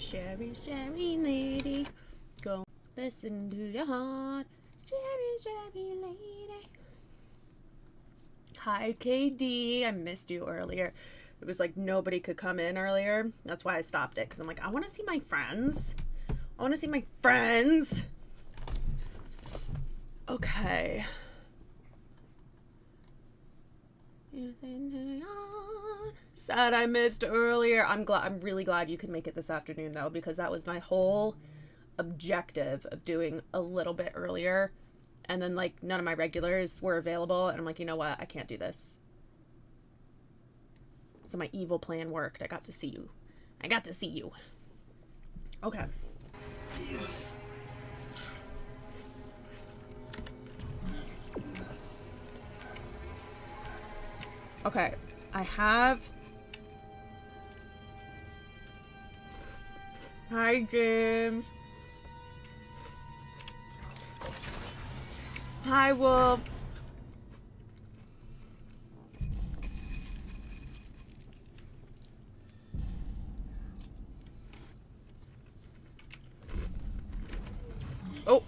Sherry, Sherry lady, go listen to your heart. Sherry, Sherry lady. Hi, KD. I missed you earlier. It was like nobody could come in earlier. That's why I stopped it, because I'm like, I want to see my friends. I want to see my friends. Okay. Sad I missed earlier. I'm really glad you could make it this afternoon, though, because that was my whole objective of doing a little bit earlier. And then, like, none of my regulars were available. And I'm like, you know what? I can't do this. So my evil plan worked. I got to see you. I got to see you. Okay. Okay. I have... Hi, James. Hi, Wolf. Oh.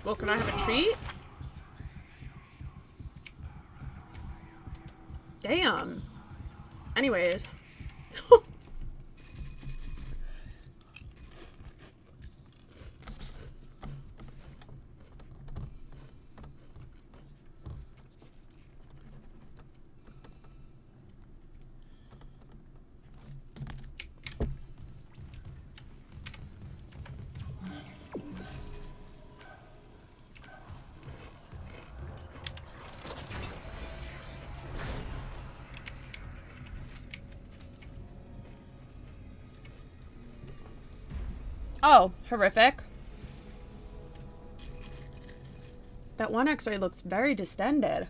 Well, can I have a treat? Damn. Anyways. Oh, horrific. That one x-ray looks very distended.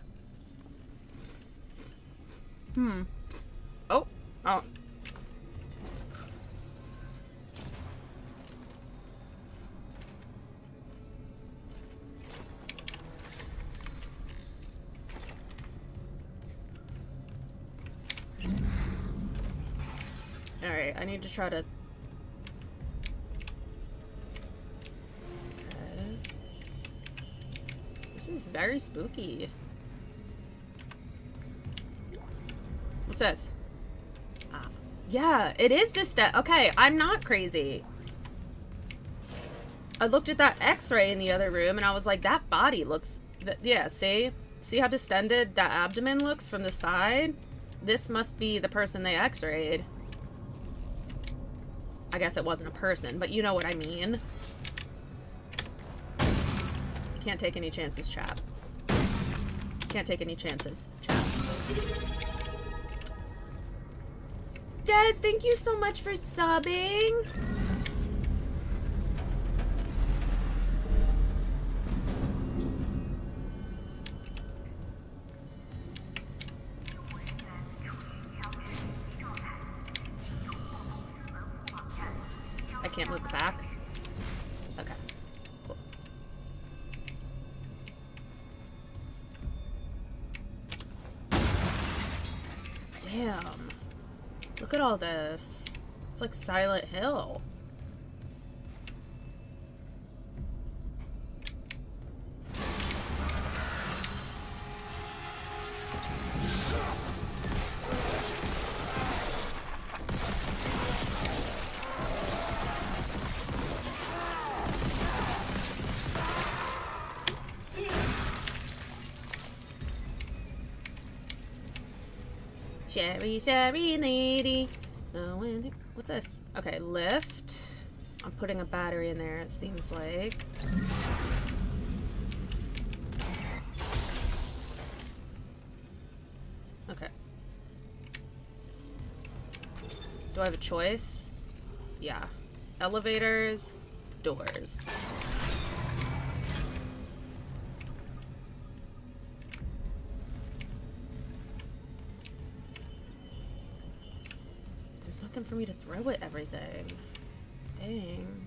Oh. Oh. Alright, I need to try to... This is very spooky. What's this? Ah. Yeah, it is okay, I'm not crazy. I looked at that x-ray in the other room and I was like, that body looks... Yeah, see? See how distended that abdomen looks from the side? This must be the person they x-rayed. I guess it wasn't a person, but you know what I mean. Can't take any chances, chat. Can't take any chances, chat. Des, thank you so much for subbing. I can't move it back. Okay. Cool. Damn. Look at all this. It's like Silent Hill. Sherry, Sherry lady. What's this? Okay, lift. I'm putting a battery in there, it seems like. Okay. Do I have a choice? Yeah. Elevators, doors. There's nothing for me to throw at everything. Dang.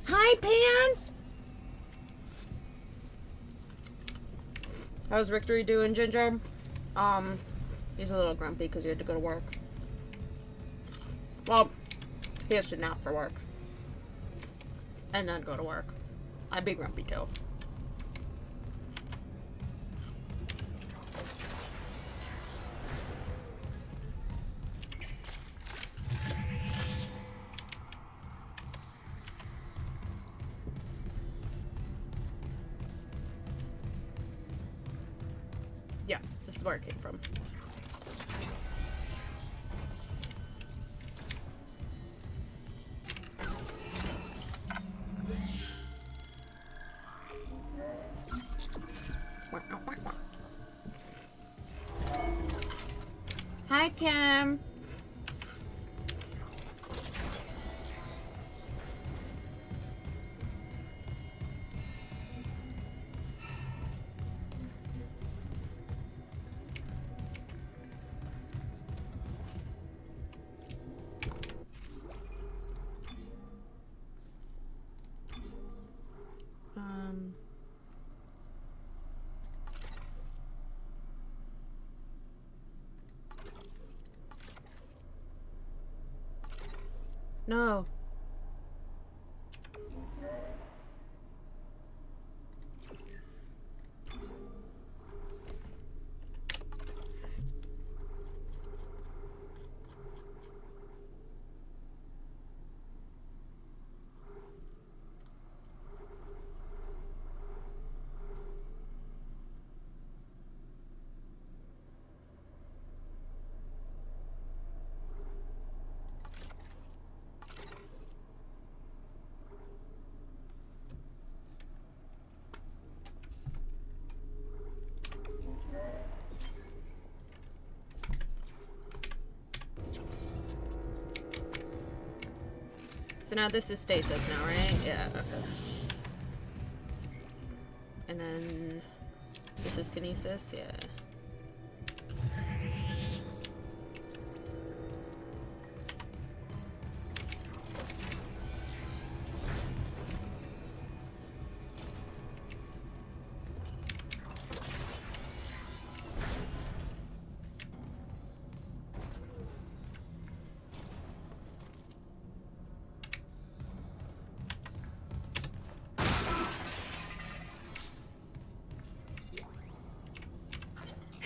Hi, Pants! How's Victory doing, Ginger? He's a little grumpy because he had to go to work. Well, he has to nap for work. And then go to work. I'd be grumpy too. Yeah, this is where it came from. Hi, Cam. No. So now this is stasis now, right? Yeah, okay. And then this is kinesis, yeah.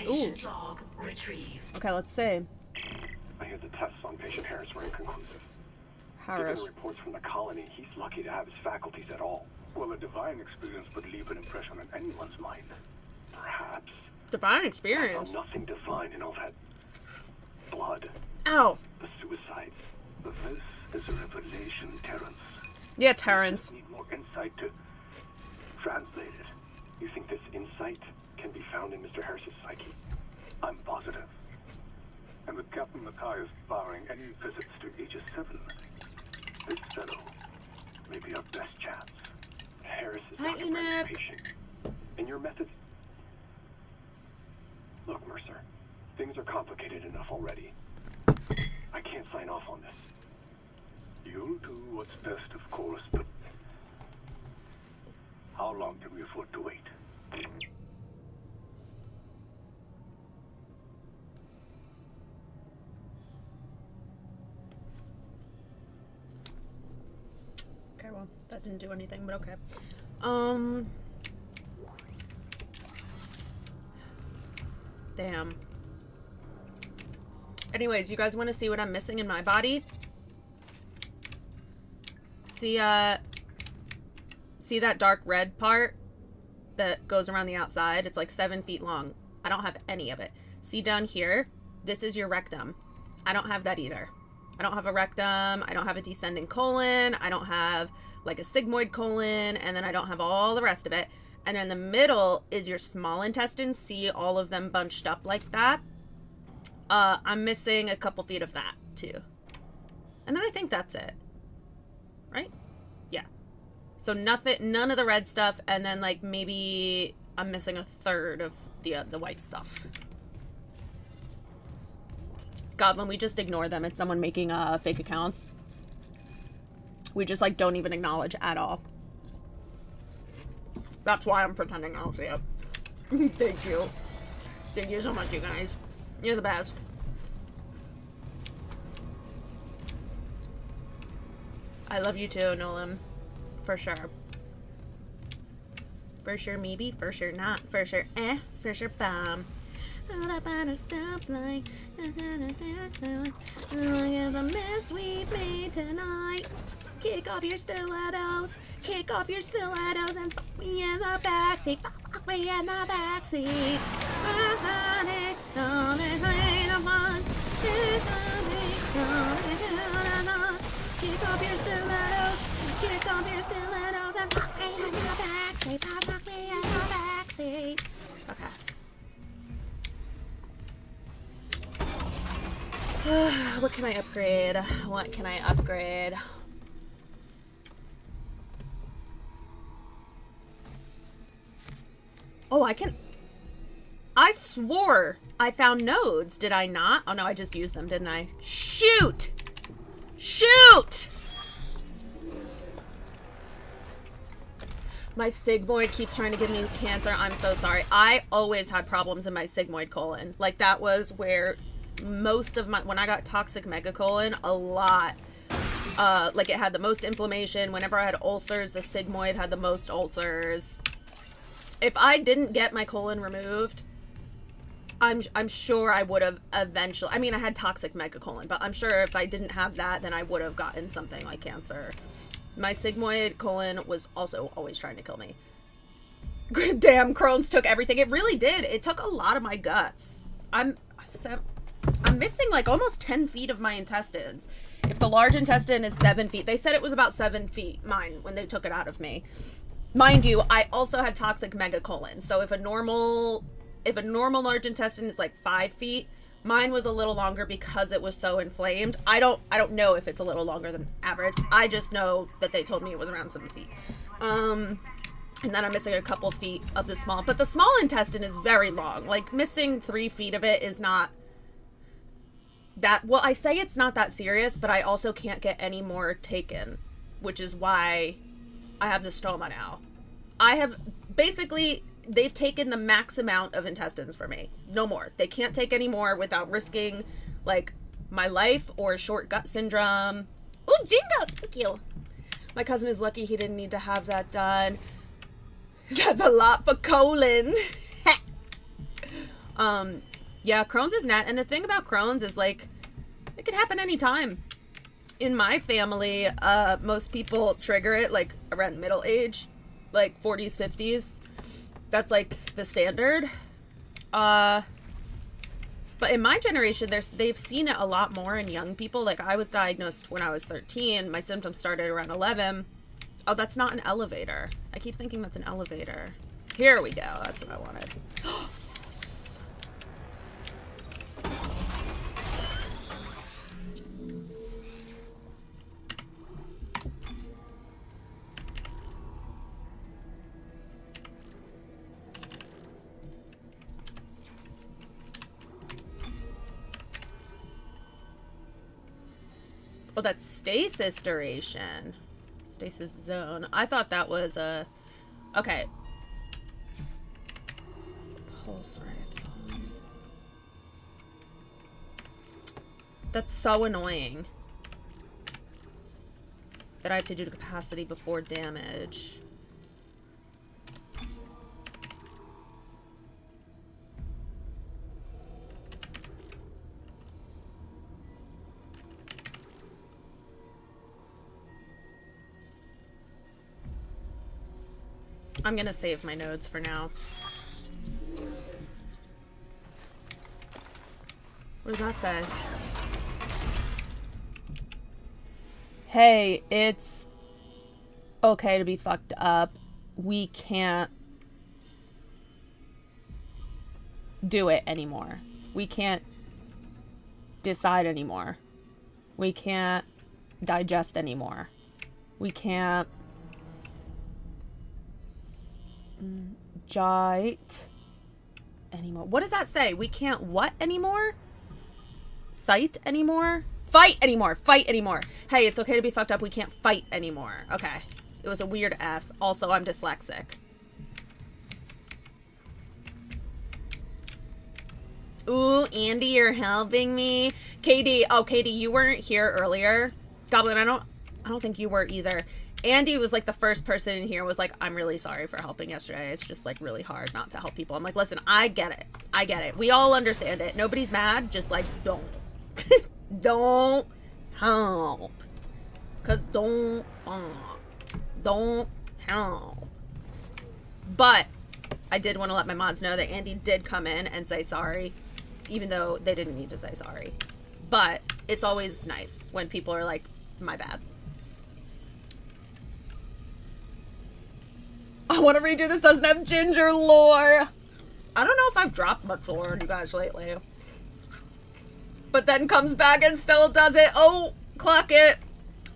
Ooh. Log retrieved. Okay, let's see. I hear the tests on patient Harris were inconclusive. Harris. Given reports from the colony, he's lucky to have his faculties at all. Well, a divine experience would leave an impression on anyone's mind. Perhaps. Divine I experience. found nothing divine in all that blood. Ow. The suicides. But this is a revelation, Terrence. Yeah, Terrence. Need more insight to translate it. You think this insight can be found in Mr. Harris's psyche? I'm positive. And with Captain Matthias barring any visits to Aegis 7, this fellow may be our best chance. Harris is Hi, not a friendly Enid. patient. And your methods... Look, Mercer. Things are complicated enough already. I can't sign off on this. You'll do what's best, of course, but how long can we afford to wait? Okay, well, that didn't do anything, but okay. Damn. Anyways, you guys want to see what I'm missing in my body? See that dark red part that goes around the outside? It's like 7 feet long. I don't have any of it. See down here? This is your rectum. I don't have that either. I don't have a rectum. I don't have a descending colon. I don't have like a sigmoid colon. And then I don't have all the rest of it. And in the middle is your small intestine. See all of them bunched up like that? I'm missing a couple feet of that too. And then I think that's it. Right? Yeah. So none of the red stuff. And then like maybe I'm missing a third of the white stuff. Goblin, we just ignore them. It's someone making fake accounts. We just, like, don't even acknowledge at all. That's why I'm pretending I don't see it. Thank you. Thank you so much, you guys. You're the best. I love you too, Nolan. For sure. For sure, maybe. For sure, not. For sure, For sure, bomb. All that better stuff like look at the mess we made tonight. Kick off your stilettos. Kick off your stilettos and fuck me in the backseat. Fuck me in the backseat. Kick off your stilettos. Kick off your stilettos and fuck me in the backseat. Fuck me in the backseat. Okay. What can I upgrade? What can I upgrade? Oh, I can... I swore I found nodes. Did I not? Oh, no, I just used them, didn't I? Shoot! Shoot! My sigmoid keeps trying to give me cancer. I'm so sorry. I always had problems in my sigmoid colon. Like, that was where most of my... When I got toxic megacolon, a lot... like, it had the most inflammation. Whenever I had ulcers, the sigmoid had the most ulcers. If I didn't get my colon removed, I'm sure I would have eventually... I mean, I had toxic megacolon, but I'm sure if I didn't have that, then I would have gotten something like cancer. My sigmoid colon was also always trying to kill me. Damn, Crohn's took everything. It really did. It took a lot of my guts. I'm missing like almost 10 feet of my intestines. If the large intestine is 7 feet, they said it was about 7 feet, mine, when they took it out of me. Mind you, I also had toxic megacolon. So if a normal large intestine is like 5 feet, mine was a little longer because it was so inflamed. I don't know if it's a little longer than average. I just know that they told me it was around 7 feet. And then I'm missing a couple feet of the small, but the small intestine is very long. Like, missing 3 feet of it is not that, well, I say it's not that serious, but I also can't get any more taken, which is why I have the stoma now. I have, basically, they've taken the max amount of intestines for me. No more. They can't take any more without risking, like, my life or short gut syndrome. Ooh, Jingo! Thank you. My cousin is lucky he didn't need to have that done. That's a lot for colon. Yeah, Crohn's is and the thing about Crohn's is, like, it could happen anytime. In my family, most people trigger it, like, around middle age, like 40s, 50s. That's, like, the standard. But in my generation, they've seen it a lot more in young people. Like, I was diagnosed when I was 13. My symptoms started around 11. Oh, that's not an elevator. I keep thinking that's an elevator. Here we go. That's what I wanted. Yes. Oh, that's stasis duration. Stasis zone. I thought that was a... Okay. Pulse rifle. That's so annoying. That I have to do the capacity before damage. I'm gonna save my nodes for now. What does that say? Hey, it's okay to be fucked up. We can't do it anymore. We can't decide anymore. We can't digest anymore. We can't gite anymore. What does that say? We can't what anymore? Sight anymore? Fight anymore. Fight anymore. Hey, it's okay to be fucked up. We can't fight anymore. Okay. It was a weird F. Also, I'm dyslexic. Ooh, Andy, you're helping me. Katie. Oh, Katie, you weren't here earlier. Goblin, I don't think you were either. Andy was like the first person in here was like, I'm really sorry for helping yesterday. It's just like really hard not to help people. I'm like, listen, I get it. I get it. We all understand it. Nobody's mad. Just like, don't. Don't help. Because don't help. But I did want to let my mods know that Andy did come in and say sorry, even though they didn't need to say sorry. But it's always nice when people are like, my bad. I want to redo this. Doesn't have ginger lore. I don't know if I've dropped much lore on you guys lately. But then comes back and still does it. Oh, clock it.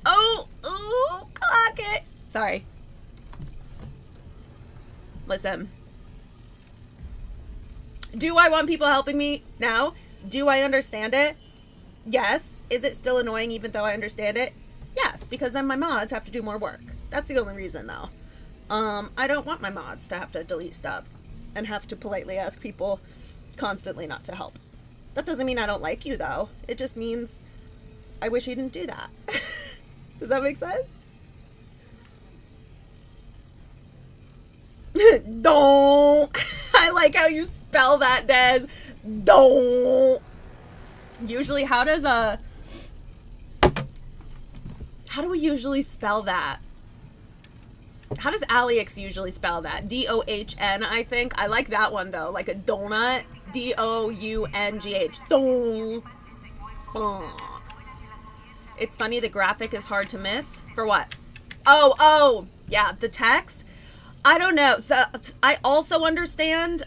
Oh, ooh, clock it. Sorry. Listen. Do I want people helping me now? Do I understand it? Yes. Is it still annoying even though I understand it? Yes, because then my mods have to do more work. That's the only reason though. I don't want my mods to have to delete stuff and have to politely ask people constantly not to help. That doesn't mean I don't like you though. It just means I wish you didn't do that. Does that make sense? Don't. I like how you spell that, Des. Don't. Usually, how do we usually spell that? How does Alex usually spell that? D-O-H-N, I think. I like that one, though. Like a donut. D-O-U-N-G-H. Don. It's funny, the graphic is hard to miss. For what? Oh, yeah, the text. I don't know. So I also understand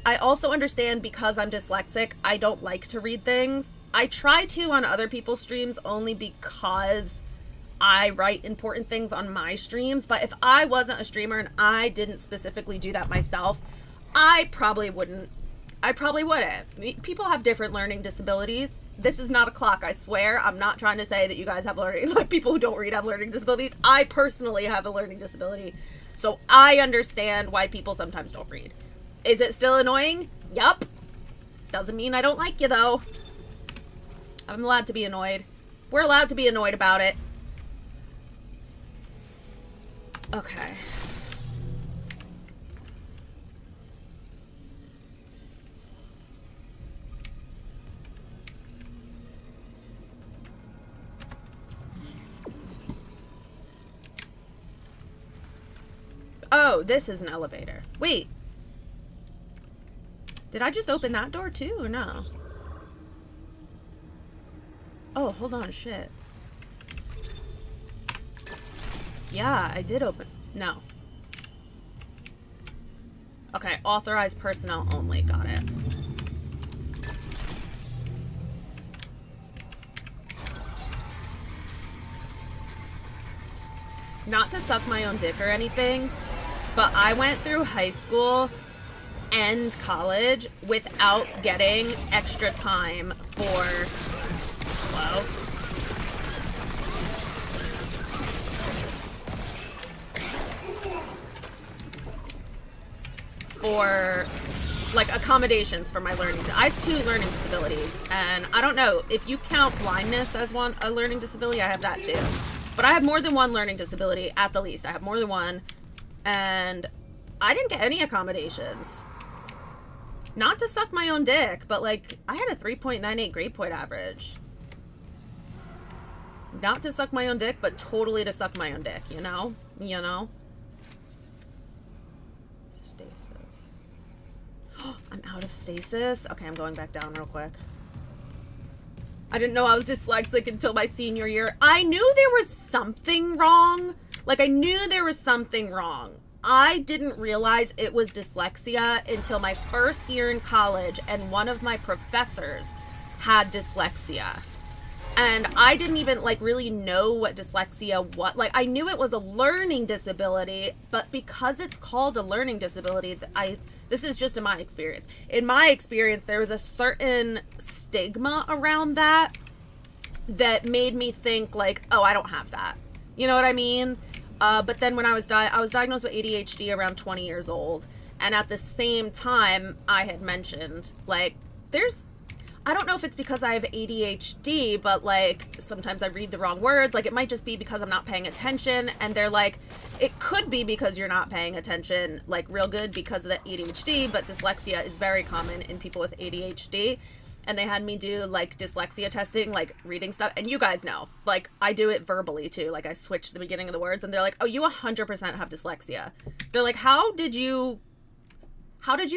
because I'm dyslexic, I don't like to read things. I try to on other people's streams only because I write important things on my streams. But if I wasn't a streamer and I didn't specifically do that myself, I probably wouldn't. People have different learning disabilities. This is not a clock, I swear. I'm not trying to say that you guys have learning, like people who don't read have learning disabilities. I personally have a learning disability. So I understand why people sometimes don't read. Is it still annoying? Yup. Doesn't mean I don't like you though. I'm allowed to be annoyed. We're allowed to be annoyed about it. Okay. Oh, this is an elevator. Wait. Did I just open that door too, or no? Oh, hold on, shit. Yeah, I did open. No. Okay, authorized personnel only. Got it. Not to suck my own dick or anything, but I went through high school and college without getting extra time for, well, for like accommodations for my learning. I have 2 learning disabilities, and I don't know if you count blindness as a learning disability. I have that too, but I have more than one learning disability at the least. I have more than one, and I didn't get any accommodations. Not to suck my own dick, but like I had a 3.98 grade point average. Not to suck my own dick, but totally to suck my own dick, you know? You know? Stasis. I'm out of stasis? Okay, I'm going back down real quick. I didn't know I was dyslexic until my senior year. I knew there was something wrong. Like, I knew there was something wrong. I didn't realize it was dyslexia until my first year in college, and one of my professors had dyslexia. And I didn't even like really know what dyslexia was. Like, I knew it was a learning disability, but because it's called a learning disability, this is just in my experience. In my experience, there was a certain stigma around that that made me think like, oh, I don't have that. You know what I mean? But then when I was diagnosed with ADHD around 20 years old. And at the same time, I had mentioned, like, I don't know if it's because I have ADHD, but, like, sometimes I read the wrong words. Like, it might just be because I'm not paying attention. And they're like, it could be because you're not paying attention, like, real good because of the ADHD. But dyslexia is very common in people with ADHD. And they had me do, like, dyslexia testing, like, reading stuff. And you guys know, like, I do it verbally, too. Like, I switch the beginning of the words. And they're like, oh, you 100% have dyslexia. They're like, how did you,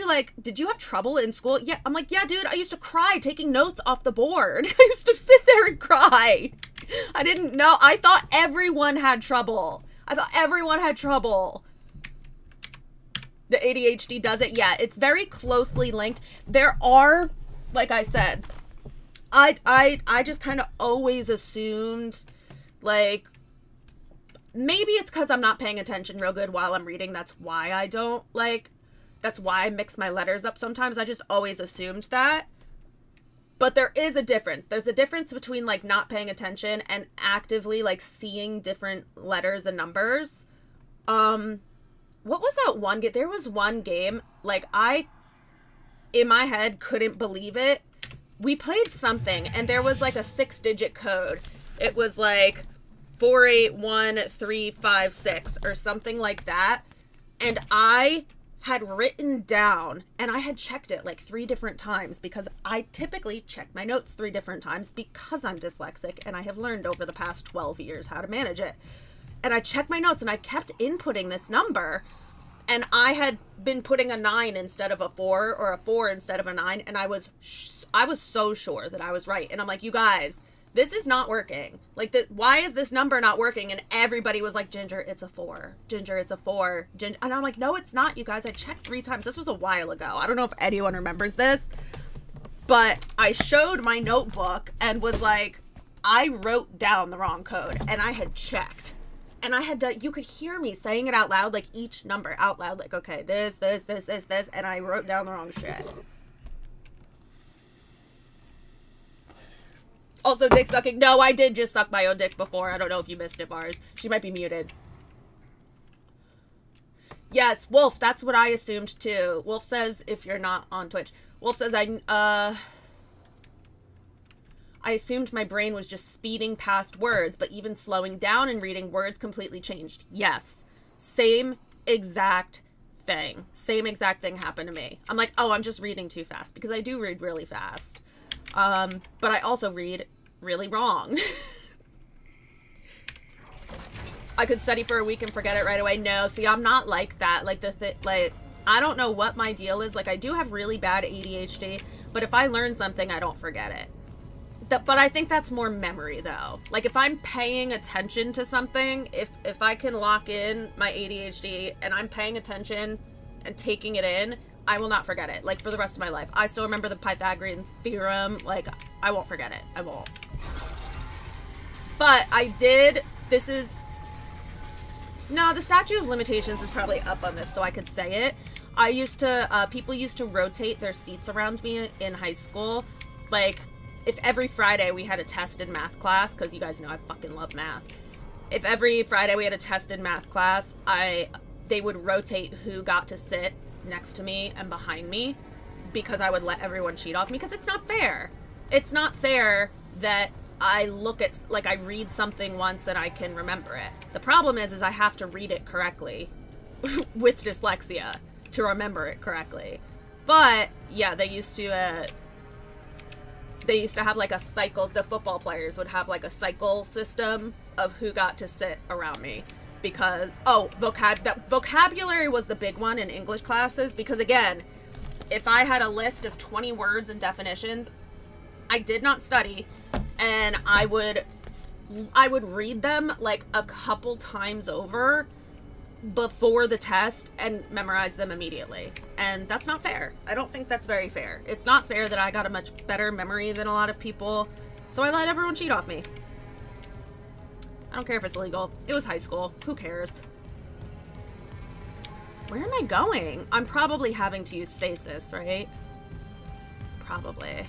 like, did you have trouble in school? Yeah. I'm like, yeah, dude, I used to cry taking notes off the board. I used to sit there and cry. I didn't know. I thought everyone had trouble. The ADHD does it. Yeah, it's very closely linked. There are, like I said, I just kind of always assumed, like, maybe it's because I'm not paying attention real good while I'm reading. That's why I mix my letters up sometimes. I just always assumed that. But there is a difference. There's a difference between, like, not paying attention and actively, like, seeing different letters and numbers. What was that one game? There was one game, like, I, in my head, couldn't believe it. We played something, and there was, like, a 6-digit code. It was, like, 481356 or something like that. And I had written down, and I had checked it like 3 different times because I typically check my notes 3 different times because I'm dyslexic and I have learned over the past 12 years how to manage it. And I checked my notes and I kept inputting this number, and I had been putting a 9 instead of a 4 or a 4 instead of a 9, and I was so sure that I was right. And I'm like, you guys, this is not working. Like, why is this number not working? And everybody was like, Ginger, it's a 4. Ginger, it's a 4. And I'm like, no, it's not, you guys. I checked 3 times. This was a while ago. I don't know if anyone remembers this, but I showed my notebook and was like, I wrote down the wrong code, and I had checked. And I had done, you could hear me saying it out loud, like each number out loud, like, okay, this, and I wrote down the wrong shit. Also, dick sucking. No, I did just suck my own dick before. I don't know if you missed it, Mars. She might be muted. Yes, Wolf, that's what I assumed too. Wolf says, if you're not on Twitch. Wolf says, I assumed my brain was just speeding past words, but even slowing down and reading words completely changed. Yes. Same exact thing. Same exact thing happened to me. I'm like, oh, I'm just reading too fast, because I do read really fast. But I also read really wrong. I could study for a week and forget it right away. No, see, I'm not like that. Like, I don't know what my deal is. Like, I do have really bad ADHD, but if I learn something, I don't forget it. But I think that's more memory, though. Like, if I'm paying attention to something, if I can lock in my ADHD and I'm paying attention and taking it in, I will not forget it, like, for the rest of my life. I still remember the Pythagorean theorem. Like, I won't forget it. I won't. But I did, no, the statute of limitations is probably up on this, so I could say it. I used to, people used to rotate their seats around me in high school. Like, if every Friday we had a test in math class, because you guys know I fucking love math. If every Friday we had a test in math class, they would rotate who got to sit next to me and behind me, because I would let everyone cheat off me, because it's not fair. It's not fair that I look at, like, I read something once and I can remember it. The problem is I have to read it correctly with dyslexia to remember it correctly. But yeah, they used to have like a cycle. The football players would have like a cycle system of who got to sit around me, because vocabulary was the big one in English classes, because again, if I had a list of 20 words and definitions, I did not study, and I would read them like a couple times over before the test and memorize them immediately. And that's not fair. I don't think that's very fair. It's not fair that I got a much better memory than a lot of people, so I let everyone cheat off me. I don't care if it's illegal. It was high school. Who cares? Where am I going? I'm probably having to use stasis, right? Probably.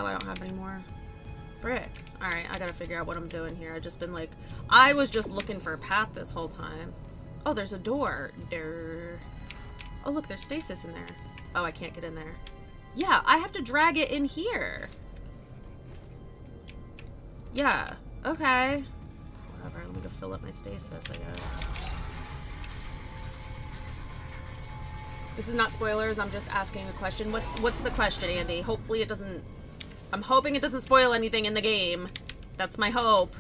Oh, I don't have any more. Frick. Alright, I gotta figure out what I'm doing here. I've just been like... I was just looking for a path this whole time. Oh, there's a door. Durr. Oh, look, there's stasis in there. Oh, I can't get in there. Yeah, I have to drag it in here. Yeah. Okay. Whatever, let me go fill up my stasis, I guess. This is not spoilers, I'm just asking a question. What's the question, Andy? Hopefully it doesn't... I'm hoping it doesn't spoil anything in the game. That's my hope.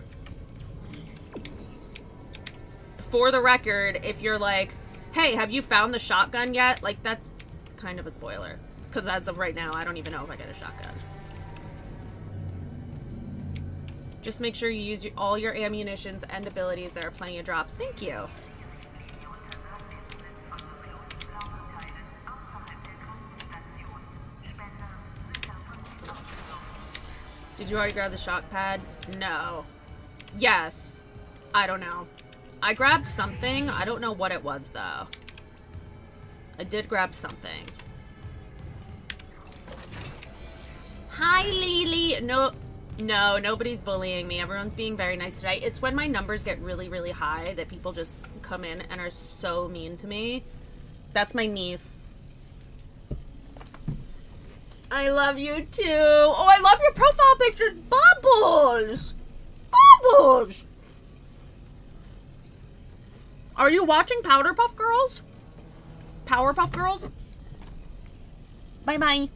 For the record, if you're like, hey, have you found the shotgun yet? Like, that's kind of a spoiler. Because as of right now, I don't even know if I get a shotgun. Just make sure you use all your ammunitions and abilities. There are plenty of drops. Thank you. Did you already grab the shock pad? No. Yes. I don't know. I grabbed something. I don't know what it was, though. I did grab something. Hi, Lily. No, nobody's bullying me. Everyone's being very nice today. It's when my numbers get really, really high that people just come in and are so mean to me. That's my niece. I love you too. Oh, I love your profile picture. Bubbles. Bubbles. Are you watching Powderpuff Girls? Powerpuff Girls? Bye-bye.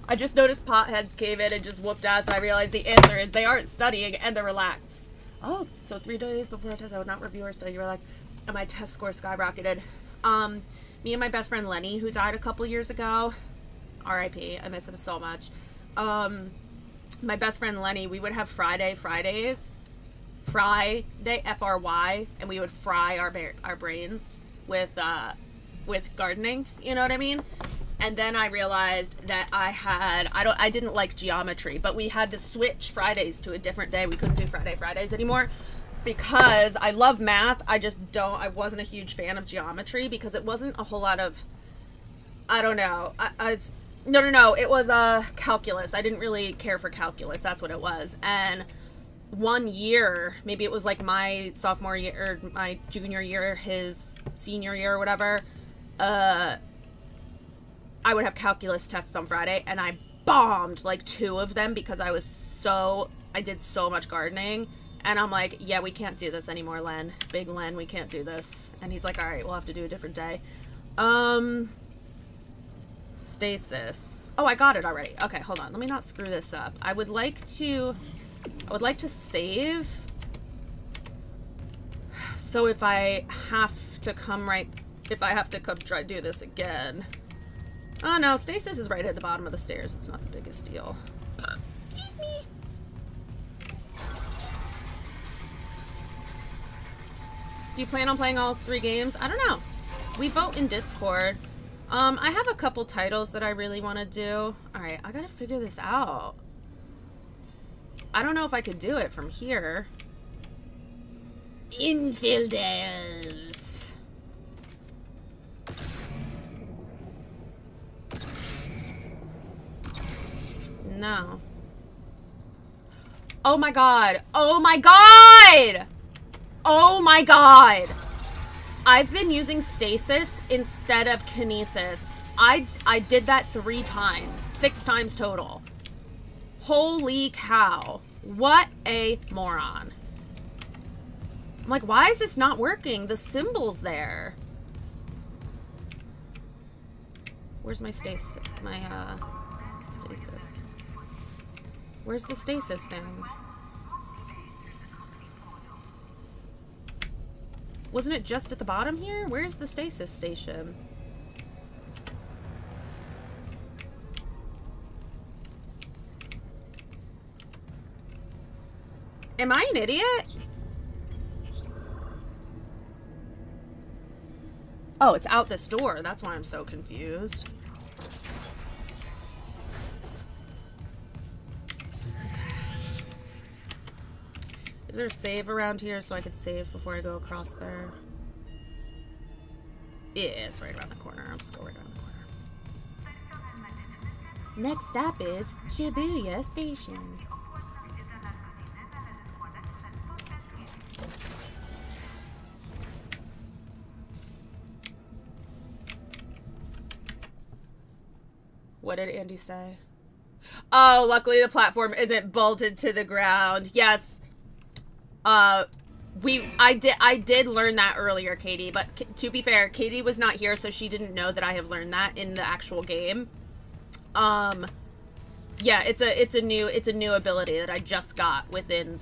I just noticed potheads cave in and just whooped ass, and I realized the answer is they aren't studying and they're relaxed. Oh, so 3 days before a test, I would not review or study relax, and my test score skyrocketed. Me and my best friend Lenny, who died a couple years ago, R.I.P., I miss him so much. My best friend Lenny, we would have Fridays, F-R-Y, and we would fry our brains with gardening, you know what I mean? And then I realized that I didn't like geometry, but we had to switch Fridays to a different day. We couldn't do Fridays anymore because I love math. I wasn't a huge fan of geometry because it wasn't a whole lot of, I don't know. No. It was calculus. I didn't really care for calculus. That's what it was. And one year, maybe it was like my sophomore year or my junior year, his senior year or whatever, I would have calculus tests on Friday, and I bombed like 2 of them because I did so much gardening, and I'm like, yeah, we can't do this anymore, Len. Big Len, we can't do this. And he's like, all right, we'll have to do a different day. Stasis. Oh, I got it already. Okay, hold on. Let me not screw this up. I would like to save. So if I have to come try to do this again. Oh no, stasis is right at the bottom of the stairs. It's not the biggest deal. Excuse me. Do you plan on playing all 3 games? I don't know. We vote in Discord. I have a couple titles that I really want to do. Alright, I gotta figure this out. I don't know if I could do it from here. Infidels. No. Oh my god. Oh my god! Oh my god! I've been using stasis instead of kinesis. I did that 3 times. 6 times total. Holy cow. What a moron. I'm like, why is this not working? The symbol's there. Where's my stasis? Stasis. Where's the stasis thing? Wasn't it just at the bottom here? Where's the stasis station? Am I an idiot? Oh, it's out this door. That's why I'm so confused. Is there a save around here so I could save before I go across there? Yeah, it's right around the corner. I'll just go right around the corner. Next stop is Shibuya Station. What did Andy say? Oh, luckily the platform isn't bolted to the ground. Yes. I did learn that earlier, Katie, but to be fair, Katie was not here, so she didn't know that I have learned that in the actual game. Yeah, it's a new ability that I just got within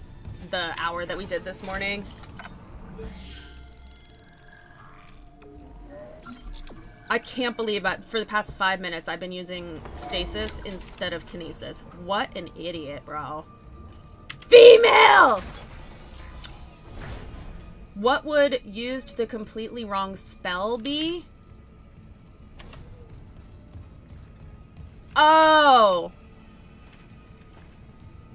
the hour that we did this morning. I can't believe that for the past 5 minutes I've been using stasis instead of kinesis. What an idiot, bro. Female! What would used the completely wrong spell be? Oh!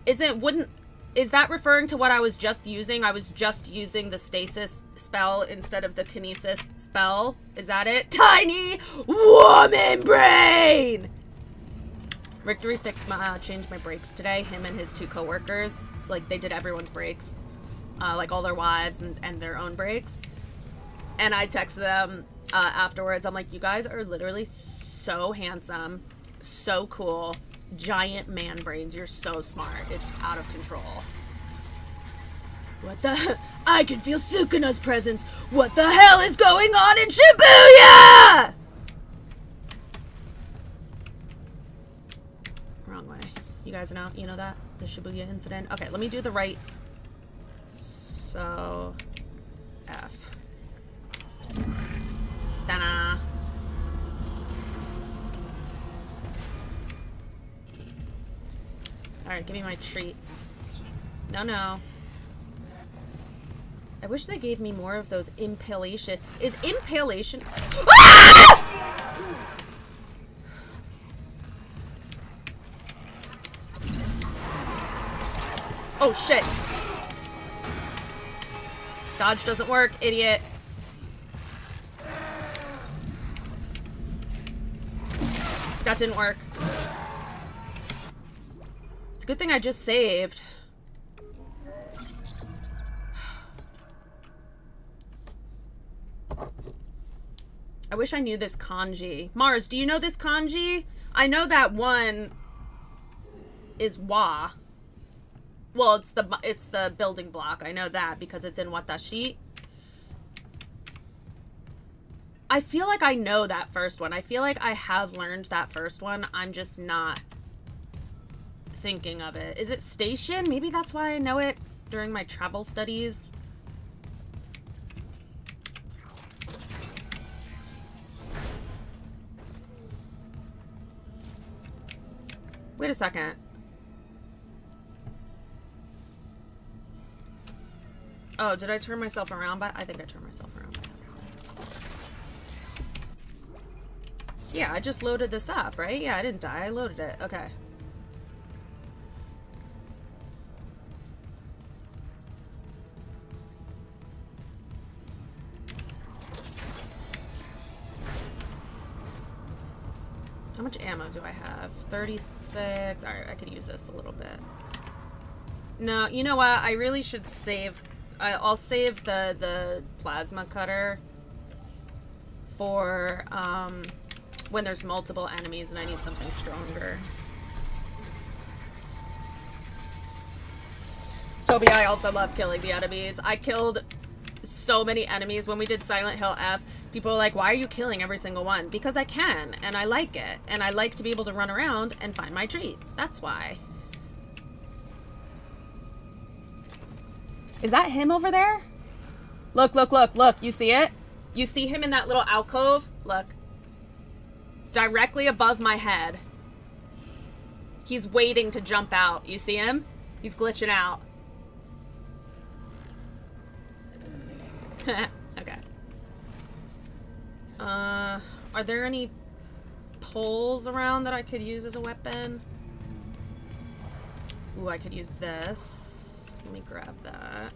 Is that referring to what I was just using? I was just using the stasis spell instead of the kinesis spell. Is that it? Tiny woman brain! Victory fixed changed my brakes today. Him and his 2 coworkers. Like, they did everyone's brakes. Like, all their wives and their own brakes. And I texted them afterwards. I'm like, you guys are literally so handsome. So cool. Giant man brains. You're so smart. It's out of control. What the? I can feel Sukuna's presence. What the hell is going on in Shibuya? Wrong way. You guys know? You know that? The Shibuya incident? Okay, let me do the right. So, F. Ta-da. Alright, give me my treat. No. I wish they gave me more of those impalation. Is impalation... Ah! Oh, shit. Dodge doesn't work, idiot. That didn't work. It's a good thing I just saved. I wish I knew this kanji. Mars, do you know this kanji? I know that one is wa. Well, it's the building block. I know that because it's in Watashi. I feel like I know that first one. I feel like I have learned that first one. I'm just not thinking of it. Is it station? Maybe that's why I know it during my travel studies. Wait a second. Oh, did I turn myself around? But I think I turned myself around by accident. Yeah, I just loaded this up, right? Yeah, I didn't die. I loaded it. Okay. How much ammo do I have? 36. Alright, I could use this a little bit. No, you know what? I really should save... I'll save the plasma cutter for when there's multiple enemies and I need something stronger. Toby, I also love killing the enemies. I killed so many enemies when we did Silent Hill F. People are like, why are you killing every single one? Because I can, and I like it. And I like to be able to run around and find my treats. That's why. Is that him over there? Look, look, look, look. You see it? You see him in that little alcove? Look. Directly above my head. He's waiting to jump out. You see him? He's glitching out. Okay. Are there any poles around that I could use as a weapon? Ooh, I could use this. Let me grab that.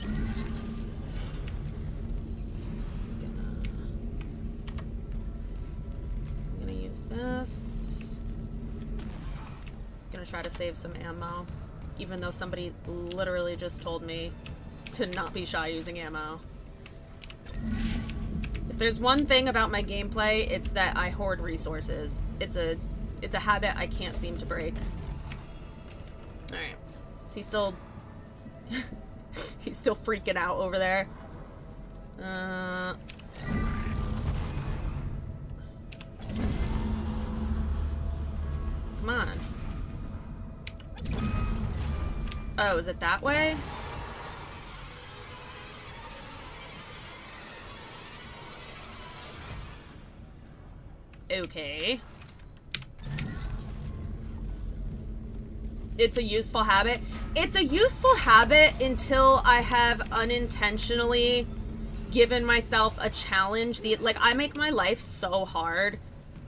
I'm gonna use this. try to save some ammo. Even though somebody literally just told me to not be shy using ammo. If there's one thing about my gameplay, it's that I hoard resources. It's a habit I can't seem to break. Alright. Is he still... He's still freaking out over there. Come on. Oh, is it that way? Okay. It's a useful habit. It's a useful habit until I have unintentionally given myself a challenge. Like, I make my life so hard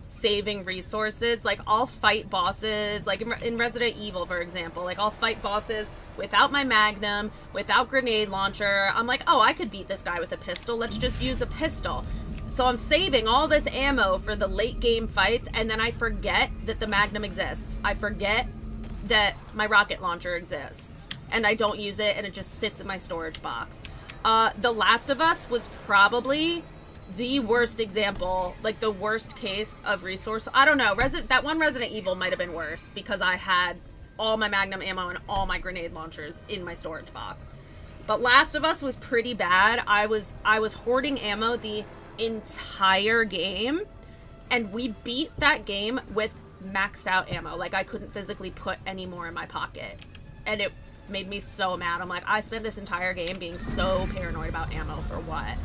saving resources. Like, I'll fight bosses, like in Resident Evil, for example. Like, I'll fight bosses without my Magnum, without grenade launcher. I'm like, oh, I could beat this guy with a pistol. Let's just use a pistol. So I'm saving all this ammo for the late game fights, and then I forget that the Magnum exists. I forget that my rocket launcher exists, and I don't use it, and it just sits in my storage box. The Last of Us was probably the worst example, like the worst case of resource. I don't know, that one Resident Evil might have been worse because I had all my Magnum ammo and all my grenade launchers in my storage box. But Last of Us was pretty bad. I was hoarding ammo the entire game, and we beat that game with maxed out ammo. Like, I couldn't physically put any more in my pocket, and it made me so mad. I'm like, I spent this entire game being so paranoid about ammo for what?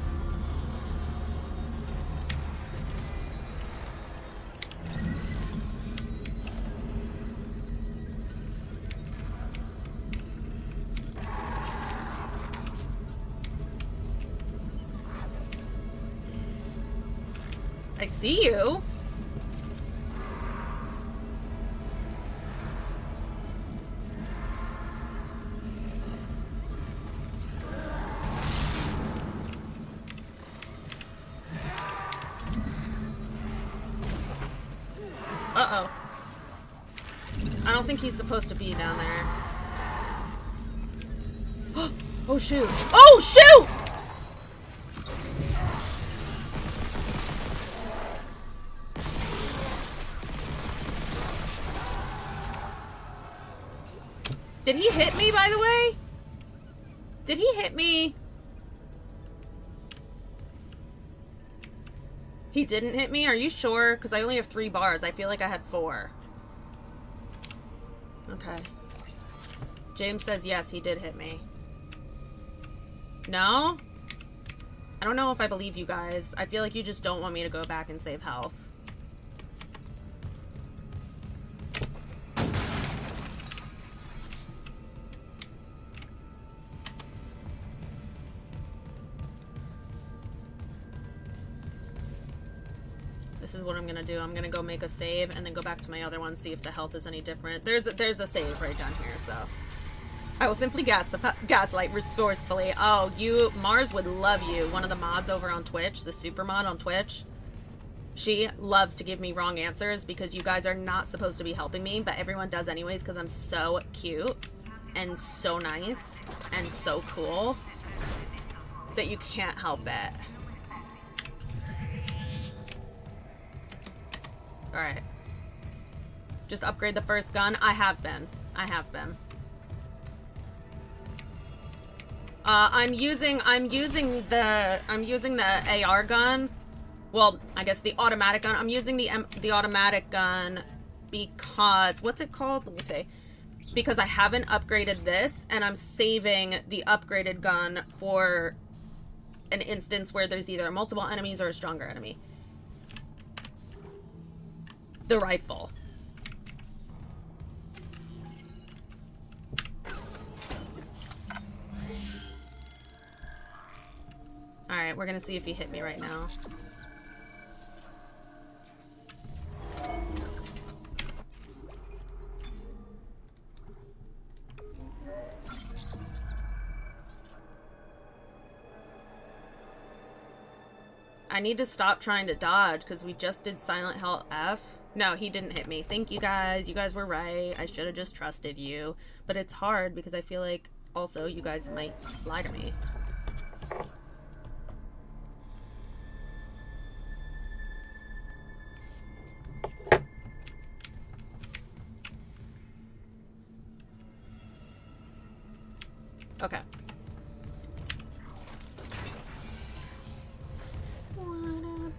I see you. Uh-oh. I don't think he's supposed to be down there. Oh, shoot. Oh, shoot! Did he hit me, by the way? Did he hit me? He didn't hit me? Are you sure? Because I only have 3 bars. I feel like I had 4. Okay. James says yes, he did hit me. No? I don't know if I believe you guys. I feel like you just don't want me to go back and save health. This is what I'm gonna do. I'm gonna go make a save and then go back to my other one, see if the health is any different. There's a save right down here, so. I will simply gaslight resourcefully. Oh, Mars would love you. One of the mods over on Twitch, the super mod on Twitch. She loves to give me wrong answers because you guys are not supposed to be helping me, but everyone does anyways because I'm so cute and so nice and so cool that you can't help it. Alright. Just upgrade the first gun. I have been. I'm using the AR gun. Well, I guess the automatic gun. I'm using the automatic gun because, what's it called? Let me see. Because I haven't upgraded this, and I'm saving the upgraded gun for an instance where there's either multiple enemies or a stronger enemy. The rifle. Alright, we're gonna see if he hit me right now. I need to stop trying to dodge because we just did Silent Hill F. No, he didn't hit me. Thank you guys. You guys were right. I should have just trusted you. But it's hard because I feel like also you guys might lie to me. Okay. What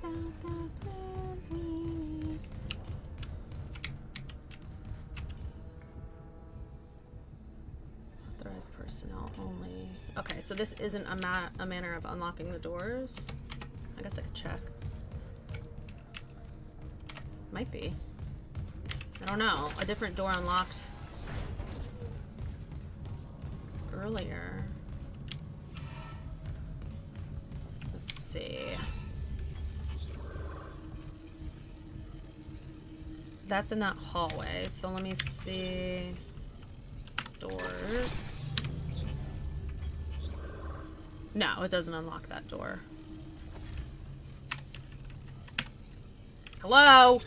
about the plans we need? Authorized personnel only. Okay, so this isn't a manner of unlocking the doors. I guess I could check. Might be. I don't know. A different door unlocked earlier. Let's see. That's in that hallway, so let me see. Doors. No, it doesn't unlock that door. Hello?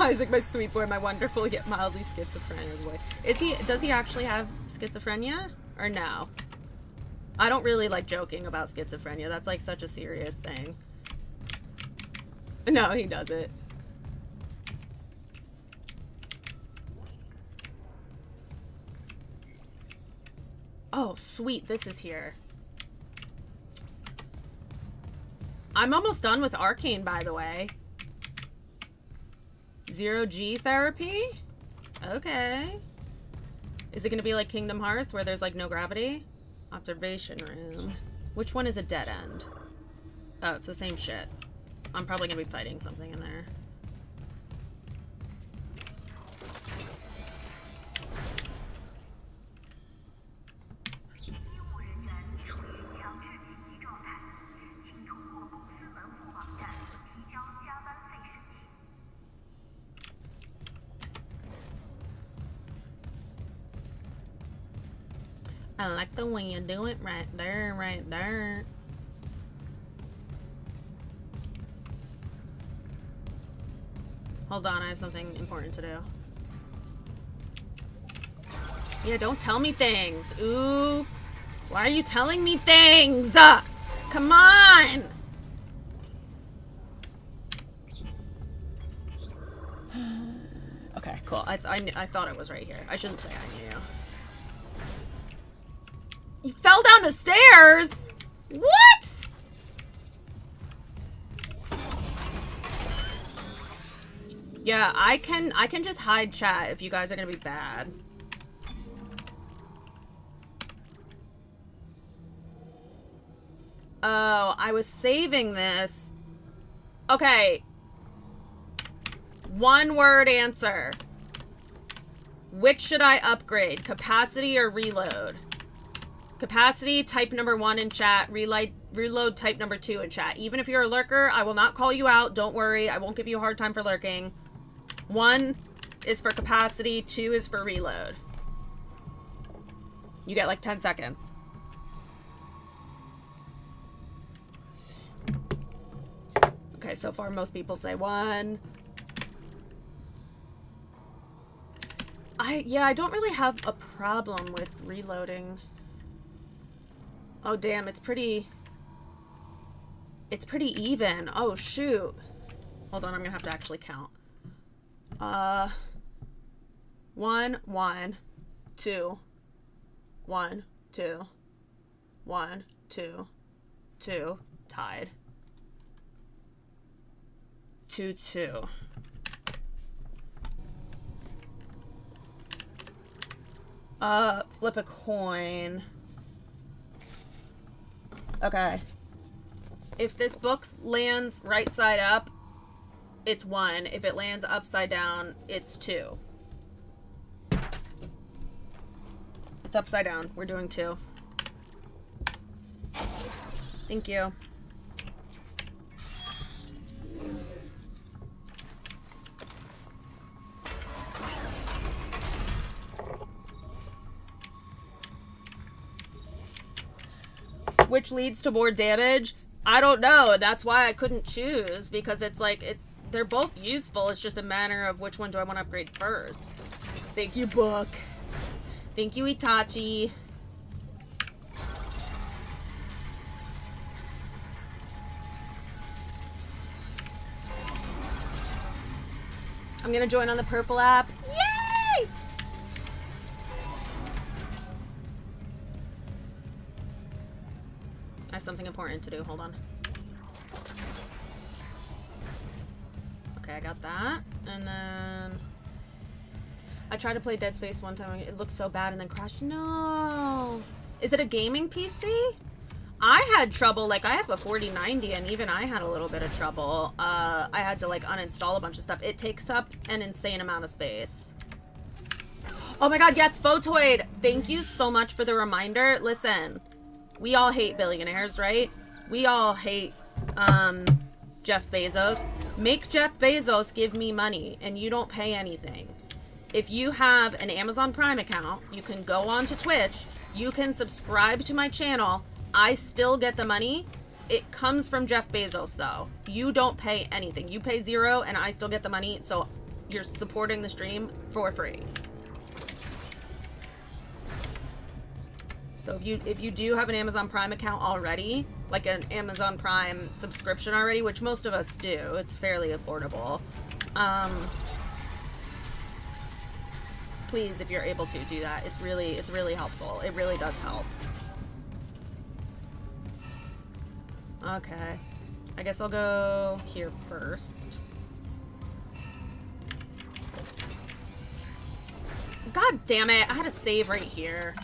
Isaac, my sweet boy, my wonderful yet mildly schizophrenic boy. Does he actually have schizophrenia? Or no? I don't really like joking about schizophrenia. That's like such a serious thing. No, he doesn't. Oh, sweet, this is here. I'm almost done with Arcane, by the way. 0G therapy? Okay. Is it gonna be like Kingdom Hearts where there's like no gravity? Observation room. Which one is a dead end? Oh, it's the same shit. I'm probably gonna be fighting something in there. I like the way you do it right there, right there. Hold on, I have something important to do. Yeah, don't tell me things. Ooh. Why are you telling me things? Come on! Okay, cool. I thought it was right here. I shouldn't say I knew. You fell down the stairs? What? Yeah, I can just hide chat if you guys are gonna be bad. Oh, I was saving this. Okay. One word answer. Which should I upgrade? Capacity or reload? Capacity, type number 1 in chat. Reload, type number 2 in chat. Even if you're a lurker, I will not call you out. Don't worry. I won't give you a hard time for lurking. 1 is for capacity. 2 is for reload. You get like 10 seconds. Okay, so far most people say 1. I don't really have a problem with reloading. Oh damn, it's pretty even. Oh shoot. Hold on, I'm gonna have to actually count. 1, 1, 2, 1, 2, 1, 2, 2, tied. 2, 2. Flip a coin. Okay. If this book lands right side up, it's 1. If it lands upside down, it's 2. It's upside down. We're doing 2. Thank you. which leads to more damage. I don't know. That's why I couldn't choose, because it's like they're both useful. It's just a matter of which one do I want to upgrade first. Thank you, book. Thank you, Itachi. I'm gonna join on the purple app. Yay! I have something important to do. Hold on. Okay, I got that. And then I tried to play Dead Space one time. It looked so bad and then crashed. No. Is it a gaming PC? I had trouble. Like, I have a 4090 and even I had a little bit of trouble. I had to like uninstall a bunch of stuff. It takes up an insane amount of space. Oh my god, yes, Photoid. Thank you so much for the reminder. Listen, we all hate billionaires, right? We all hate Jeff Bezos. Make Jeff Bezos give me money and you don't pay anything. If you have an Amazon Prime account, you can go on to Twitch, you can subscribe to my channel, I still get the money. It comes from Jeff Bezos though. You don't pay anything. You pay $0 and I still get the money, so you're supporting the stream for free. So if you do have an Amazon Prime account already, like an Amazon Prime subscription already, which most of us do, it's fairly affordable. Please, if you're able to, do that. It's really helpful. It really does help. Okay. I guess I'll go here first. God damn it, I had a save right here.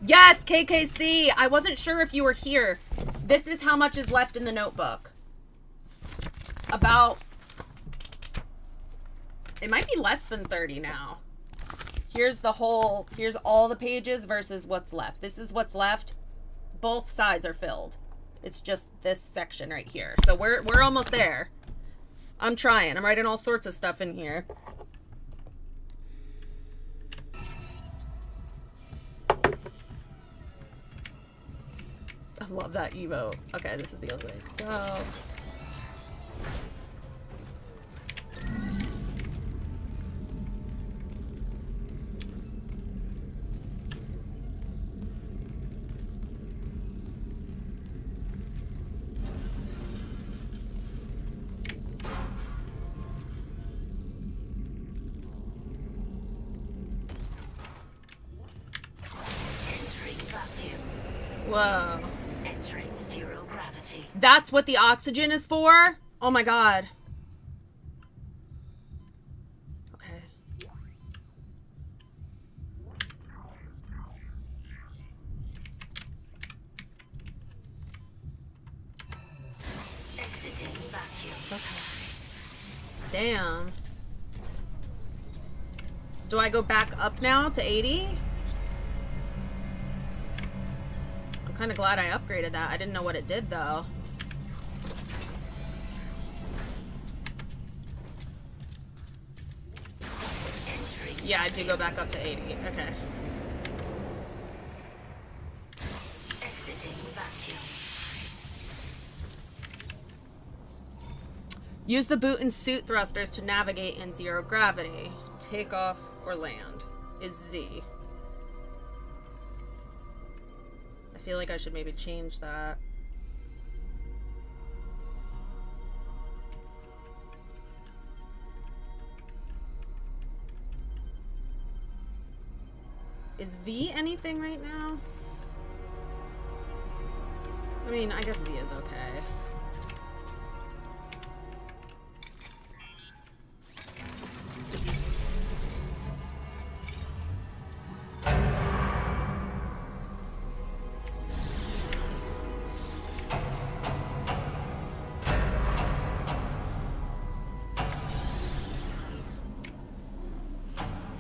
Yes, KKC! I wasn't sure if you were here. This is how much is left in the notebook. About... It might be less than 30 now. Here's all the pages versus what's left. This is what's left. Both sides are filled. It's just this section right here. So we're almost there. I'm trying. I'm writing all sorts of stuff in here. I love that emote. Okay, this is the other way to go. Whoa. Entering zero gravity. That's what the oxygen is for? Oh my god. Okay. Exiting vacuum. Okay. Damn. Do I go back up now to 80? I'm kind of glad I upgraded that. I didn't know what it did though. Yeah, I do go back up to 80. Okay. Exiting vacuum. Use the boot and suit thrusters to navigate in zero gravity. Take off or land is Z. I feel like I should maybe change that. Is V anything right now? I mean, I guess Z is okay.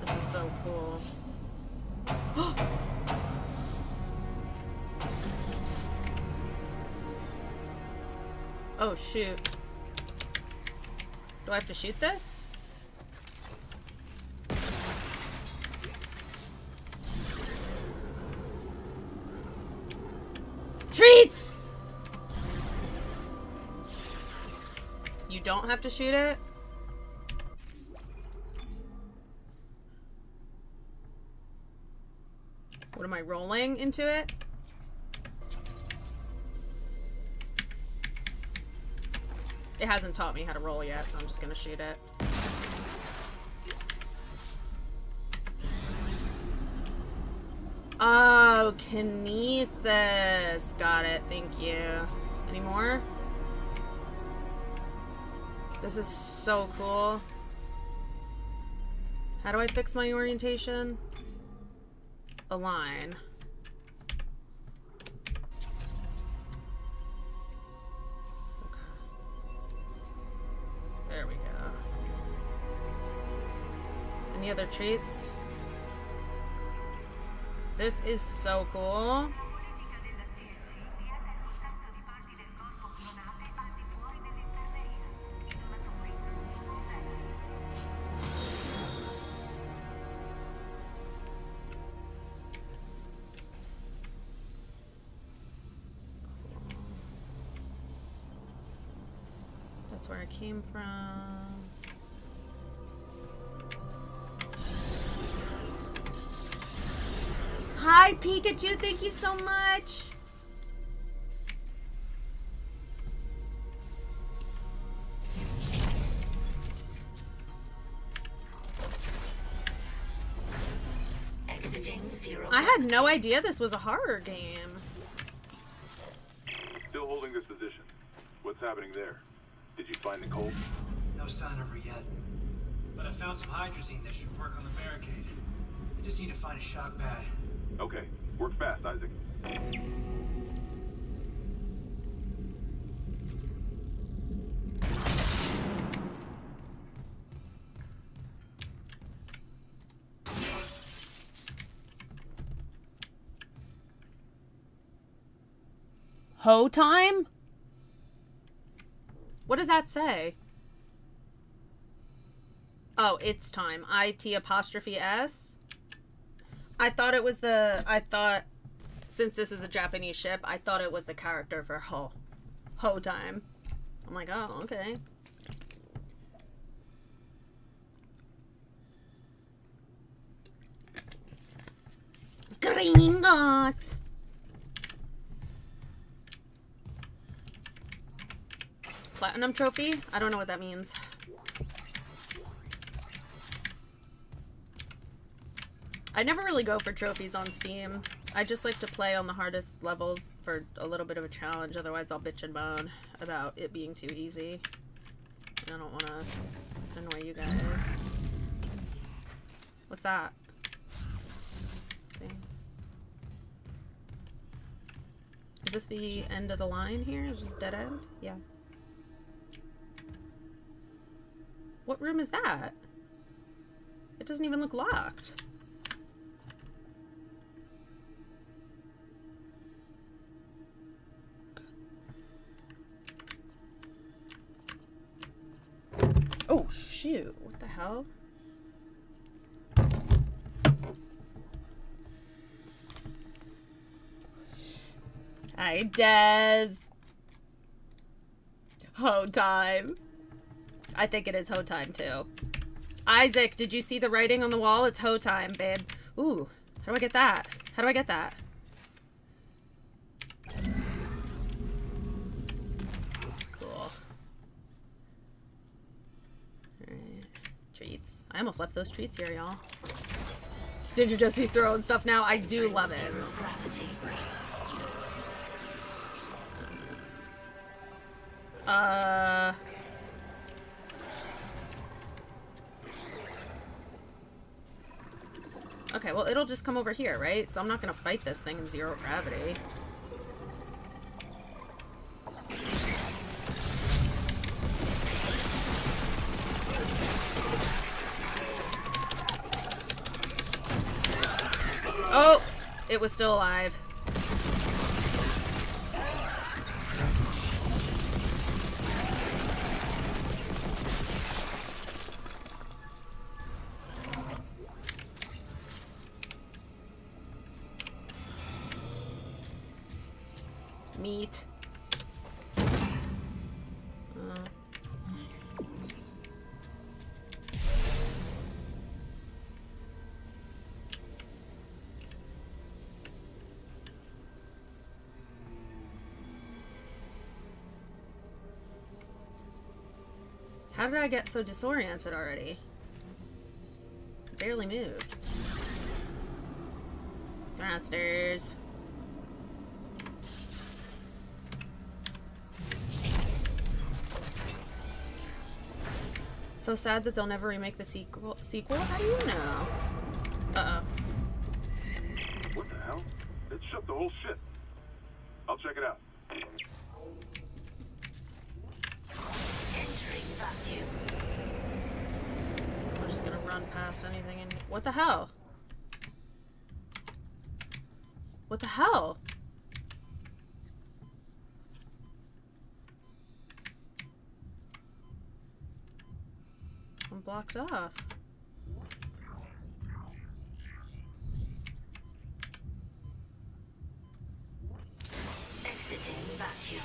This is so cool. Oh shoot. Do I have to shoot this? don't have to shoot it. What am I rolling into it? It hasn't taught me how to roll yet, so I'm just gonna shoot it. Oh, kinesis. Got it. Thank you. Any more? This is so cool. How do I fix my orientation? Align. Okay. There we go. Any other treats? This is so cool. That's where I came from. Hi, Pikachu. Thank you so much. Exiting zero. I had no idea this was a horror game. Still holding this position. What's happening there? Did you find Nicole? No sign of her yet. But I found some hydrazine that should work on the barricade. I just need to find a shock pad. Okay. Work fast, Isaac. Ho time? What does that say? Oh, it's time. IT''S. I thought it was since this is a Japanese ship, I thought it was the character for Ho time. I'm like, oh, okay. Gringos! Platinum trophy? I don't know what that means. I never really go for trophies on Steam. I just like to play on the hardest levels for a little bit of a challenge, otherwise I'll bitch and moan about it being too easy. I don't want to annoy you guys. What's that? Thing. Is this the end of the line here? Is this dead end? Yeah. What room is that? It doesn't even look locked. Oh, shoot. What the hell? Hi, Des. Ho time. I think it is Ho time, too. Isaac, did you see the writing on the wall? It's Ho time, babe. Ooh, how do I get that? How do I get that? Cool. Alright. Treats. I almost left those treats here, y'all. Did you just be throwing stuff now? I do love it. Zero gravity. Okay, well, it'll just come over here, right? So I'm not gonna fight this thing in zero gravity. Oh! It was still alive. Meat. How did I get so disoriented already? Barely moved. Downstairs. So sad that they'll never remake the sequel. How do you know? Uh-oh. What the hell? It shut the whole shit. I'll check it out. Entering vacuum. I'm just gonna run past anything in. What the hell? What the hell? I'm blocked off. Exiting vacuum.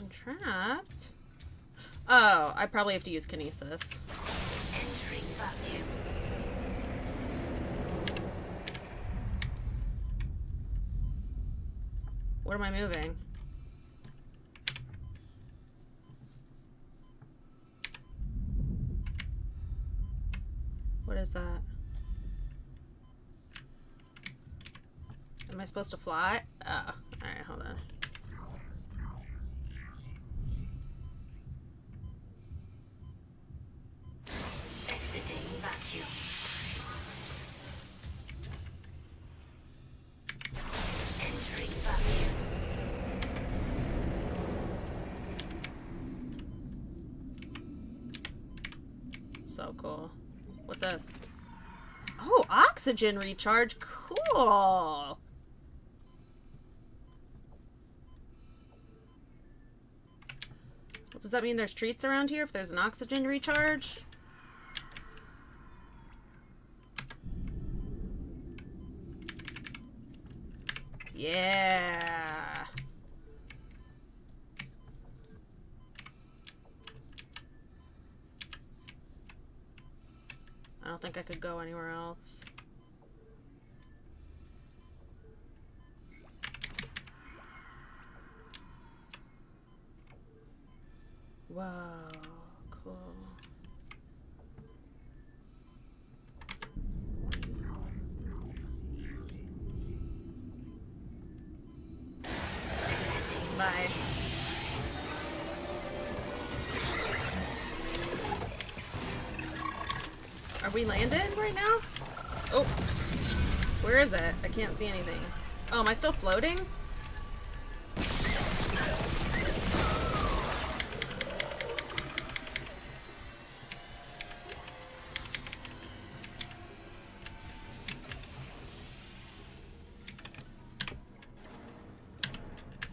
I'm trapped. Oh, I probably have to use kinesis. Entering vacuum. What am I moving? What is that? Am I supposed to fly? Oh, alright, hold on. Exiting vacuum. Entering vacuum. So cool. What's this? Oh, oxygen recharge. Cool. Does that mean there's treats around here if there's an oxygen recharge? Yeah. I don't think I could go anywhere else. Wow, cool. Bye. Are we landed right now? Oh, where is it? I can't see anything. Oh, am I still floating?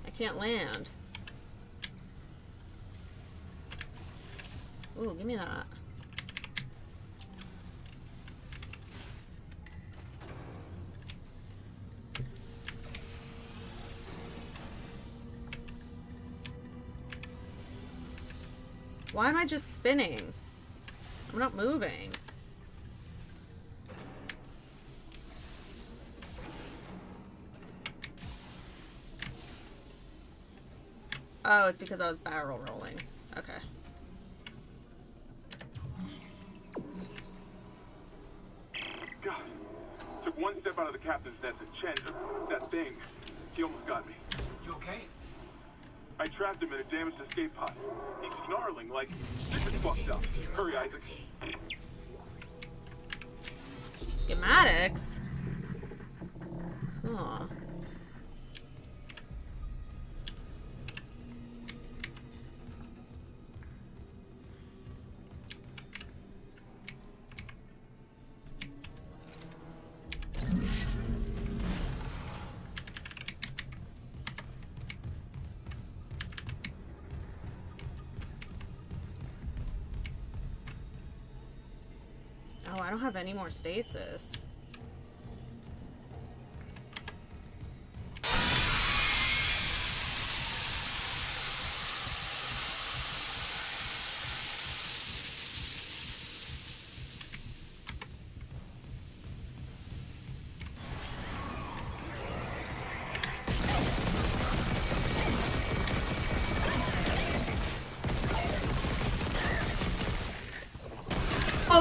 I can't land. Ooh, give me that. Why am I just spinning? I'm not moving. Oh, it's because I was barrel rolling. Okay. God. Took one step out of the captain's nest and Chen, that thing, he almost got me. You okay? I trapped him in a damaged escape pod. He's snarling like, this is fucked up. Hurry, Isaac. Schematics? Cool. Oh, I don't have any more stasis.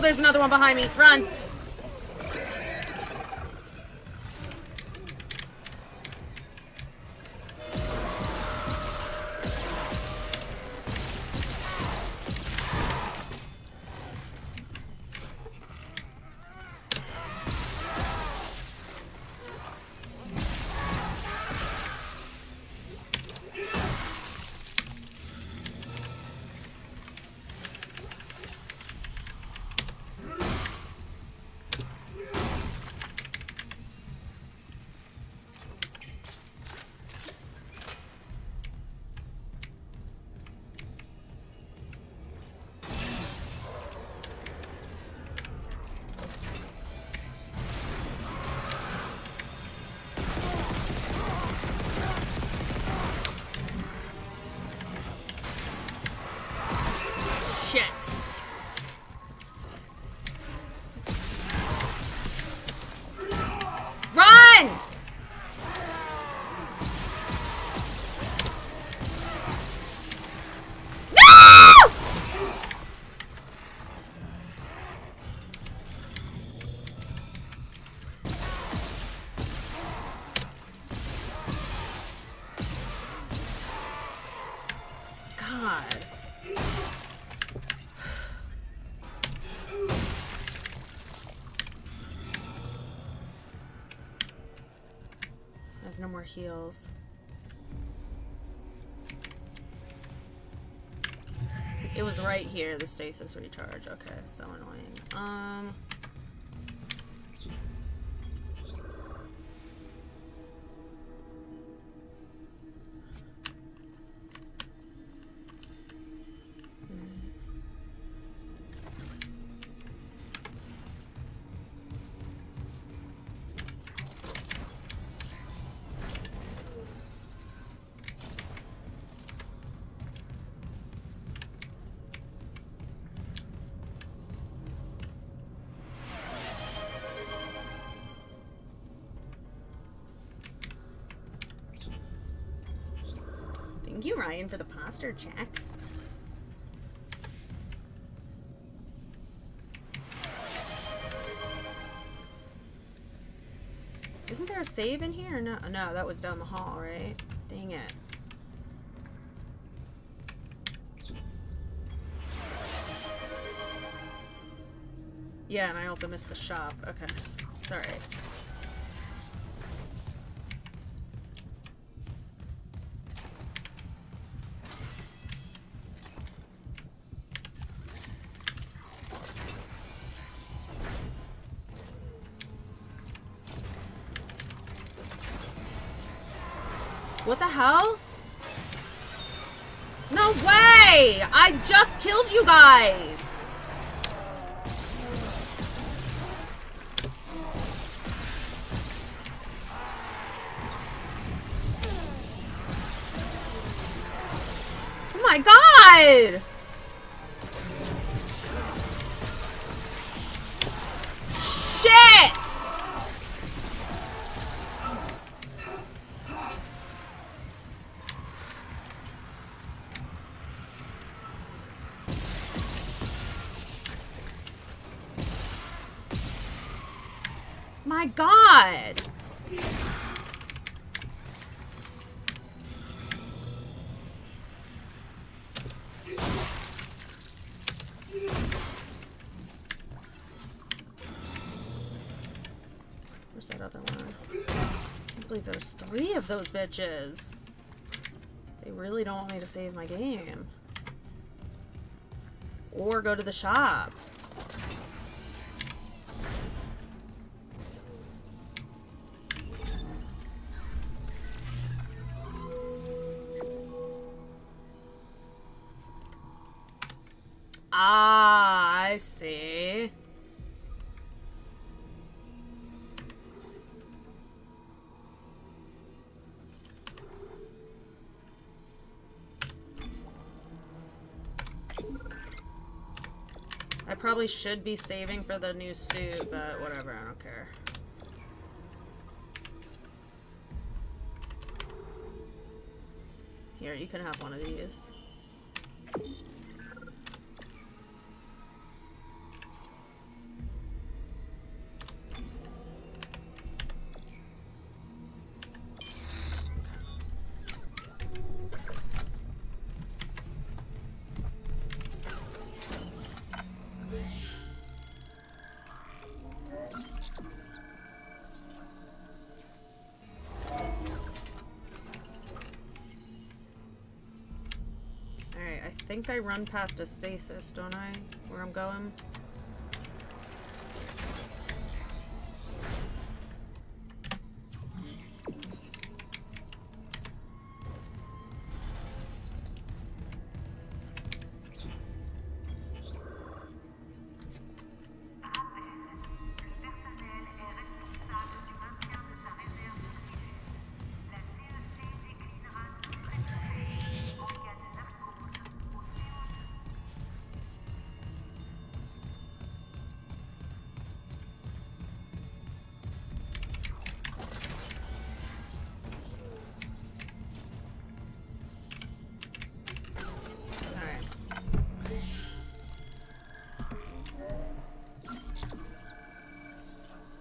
there's another one behind me. Run. Shit. Run! No! God. I have no more heals. It was right here, the stasis recharge. Okay, so annoying. Thank you, Ryan, for the posture check. Isn't there a save in here? No, no, that was down the hall, right? Dang it. Yeah, and I also missed the shop. Okay, it's alright. What the hell? No way! I just killed you guys! Oh my god! Shit! My god! Where's that other one? I can't believe there's 3 of those bitches. They really don't want me to save my game. Or go to the shop. Ah, I see. I probably should be saving for the new suit, but whatever, I don't care. Here, you can have one of these. think I run past a stasis, don't I? Where I'm going?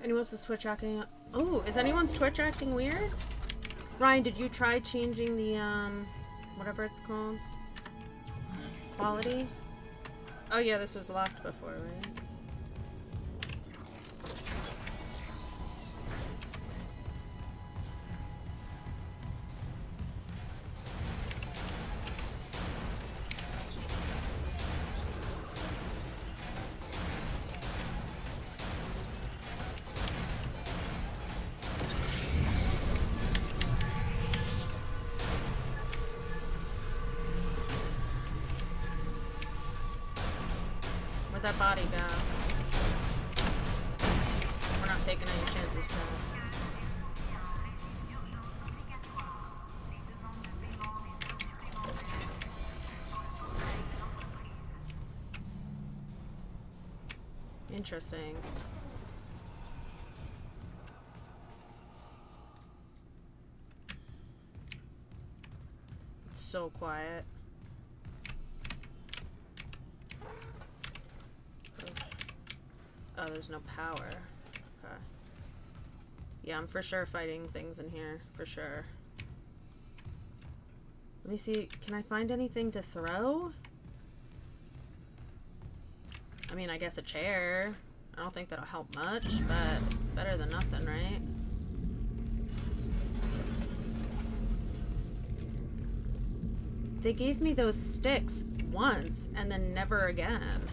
Anyone's Twitch acting? Oh, is anyone's Twitch acting weird? Ryan, did you try changing the whatever it's called? Quality? Oh yeah, this was locked before, right? That body go? We're not taking any chances, Chad. Interesting. It's so quiet. Oh, there's no power. Okay. Yeah, I'm for sure fighting things in here. For sure. Let me see. Can I find anything to throw? I mean, I guess a chair. I don't think that'll help much, but it's better than nothing, right? They gave me those sticks once and then never again.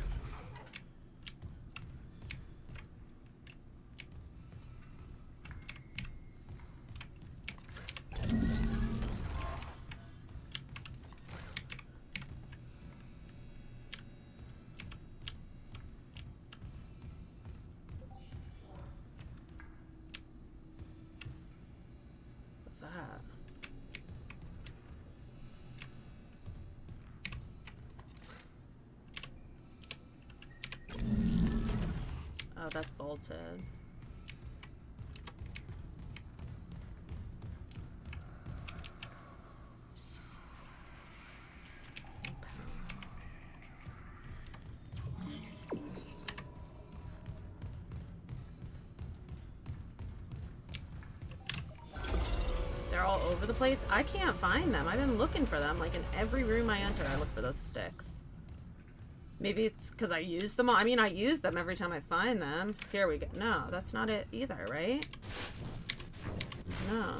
Oh, that's bolted. They're all over the place. I can't find them. I've been looking for them. Like in every room I enter, I look for those sticks. Maybe it's because I use them all. I mean, I use them every time I find them. Here we go. No, that's not it either, right? No.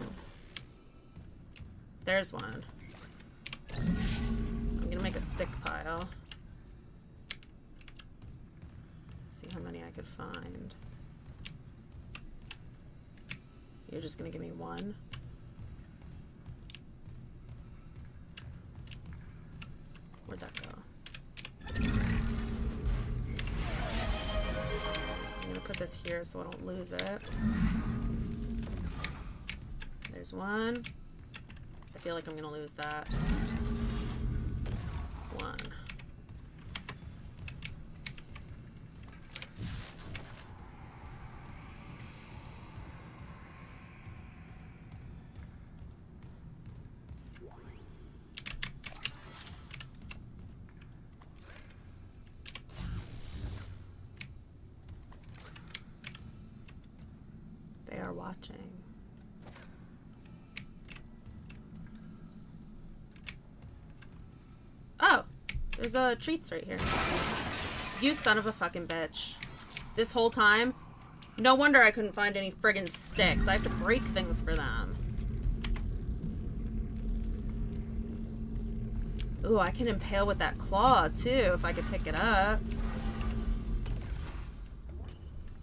There's one. I'm gonna make a stick pile. See how many I could find. You're just gonna give me one? Where'd that go? I'm gonna put this here so I don't lose it. There's one. I feel like I'm gonna lose that. One. They are watching. Oh! There's treats right here. You son of a fucking bitch. This whole time? No wonder I couldn't find any friggin' sticks. I have to break things for them. Ooh, I can impale with that claw too if I could pick it up.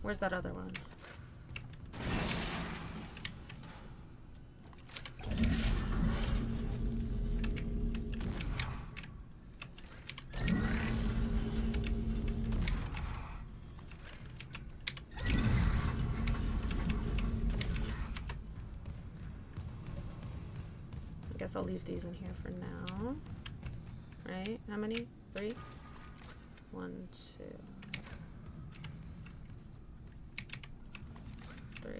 Where's that other one? I guess I'll leave these in here for now. Right? How many? 3? 1, 2, 3.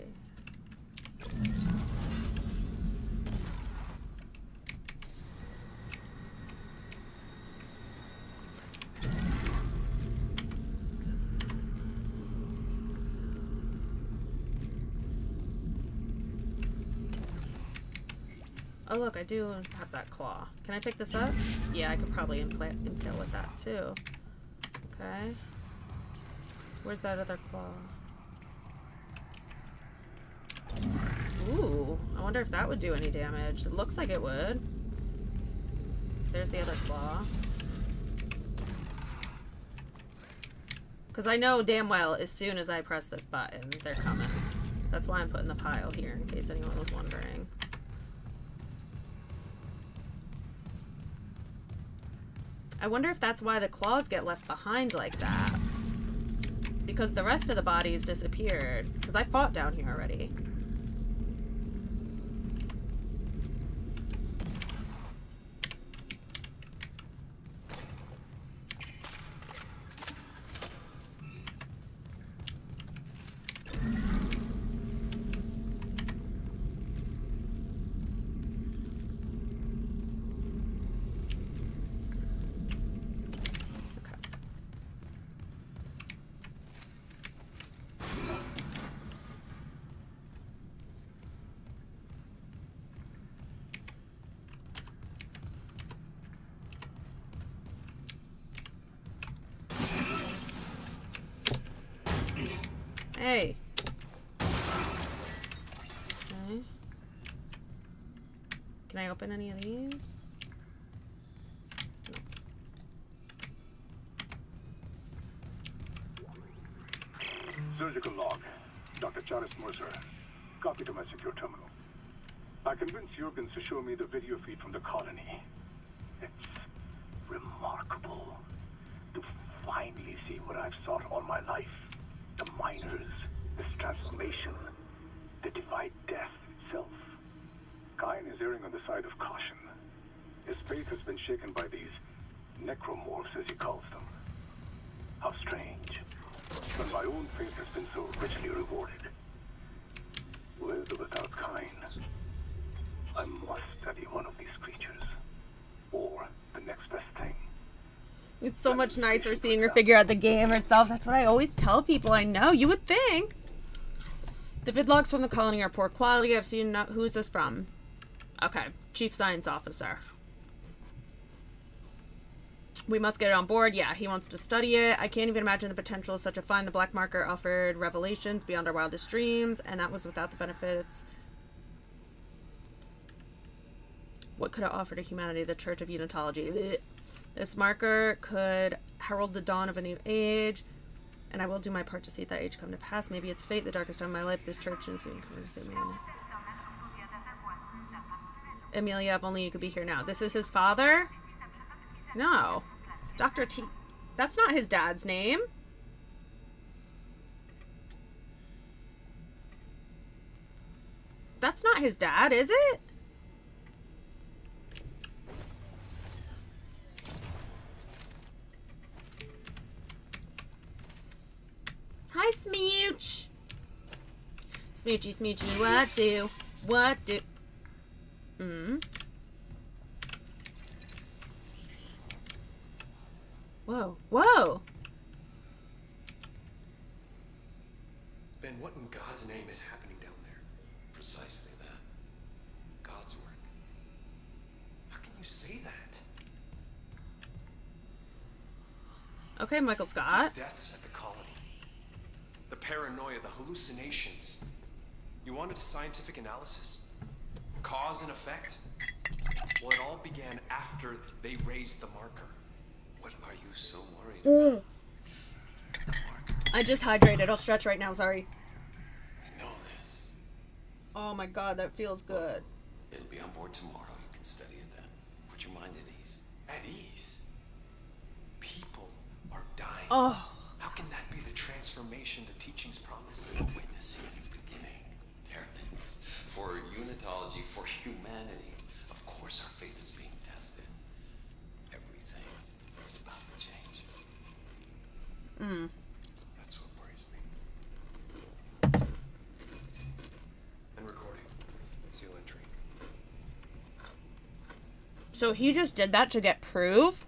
Oh look, I do have that claw. Can I pick this up? Yeah, I could probably impale with that too. Okay. Where's that other claw? Ooh, I wonder if that would do any damage. It looks like it would. There's the other claw. Because I know damn well as soon as I press this button, they're coming. That's why I'm putting the pile here, in case anyone was wondering. I wonder if that's why the claws get left behind like that. Because the rest of the body's disappeared. Because I fought down here already. Hey. Okay. Can I open any of these? No. Surgical log. Dr. Charis Mercer. Copy to my secure terminal. I convinced Jurgens to show me the video feed from the colony. It's remarkable to finally see what I've sought all my life. The miners, this transformation, the divine death itself. Kain is erring on the side of caution. His faith has been shaken by these necromorphs, as he calls them. How strange. But my own faith has been so richly rewarded. With or without Kain, I must study one of these creatures. Or the next best thing. It's so much nicer seeing her figure out the game herself. That's what I always tell people. I know. You would think. The vidlogs from the colony are poor quality. I've seen... Who's this from? Okay. Chief Science Officer. We must get it on board. Yeah, he wants to study it. I can't even imagine the potential of such a find. The Black Marker offered revelations beyond our wildest dreams, and that was without the benefits. What could it offer to humanity? The Church of Unitology. Ugh. This marker could herald the dawn of a new age, and I will do my part to see that age come to pass. Maybe it's fate, the darkest time of my life. This church and soon come to save me. Amelia, if only you could be here now. This is his father? No. Dr. T. That's not his dad's name. That's not his dad, is it? Hi, Smooch. Smoochy, Smoochy, what do? What do? Whoa, whoa. Ben, what in God's name is happening down there? Precisely that. God's work. How can you say that? Okay, Michael Scott. These deaths at the colony. The paranoia, the hallucinations. You wanted a scientific analysis? Cause and effect? Well, it all began after they raised the marker. What are you so worried about? Mm. The marker. I just hydrated. I'll stretch right now. Sorry. I know this. Oh my god, that feels good. It'll be on board tomorrow. You can study it then. Put your mind at ease. At ease? People are dying. Oh. How can that be the transformation the teachings promise? We're witnessing a new beginning. Terrence. For unitology, for humanity. Of course our faith is being tested. Everything is about to change. That's what worries me. And recording. Seal entry. So he just did that to get proof?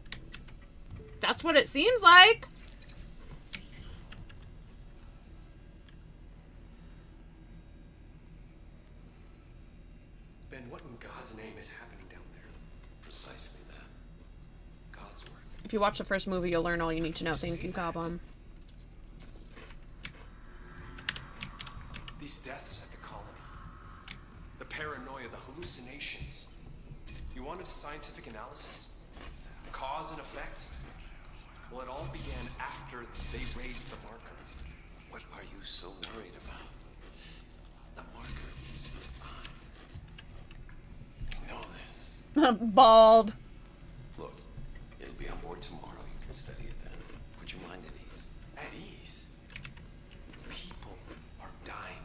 That's what it seems like. Ben, what in God's name is happening down there? Precisely that. God's work. If you watch the first movie, you'll learn all you need to know. Thank you, Goblin. These deaths at the colony. The paranoia, the hallucinations. You wanted a scientific analysis? Cause and effect? Well, it all began after they raised the marker. What are you so worried about? The marker is divine. I know this. Bald. Look, it'll be on board tomorrow. You can study it then. Put your mind at ease. At ease? People are dying.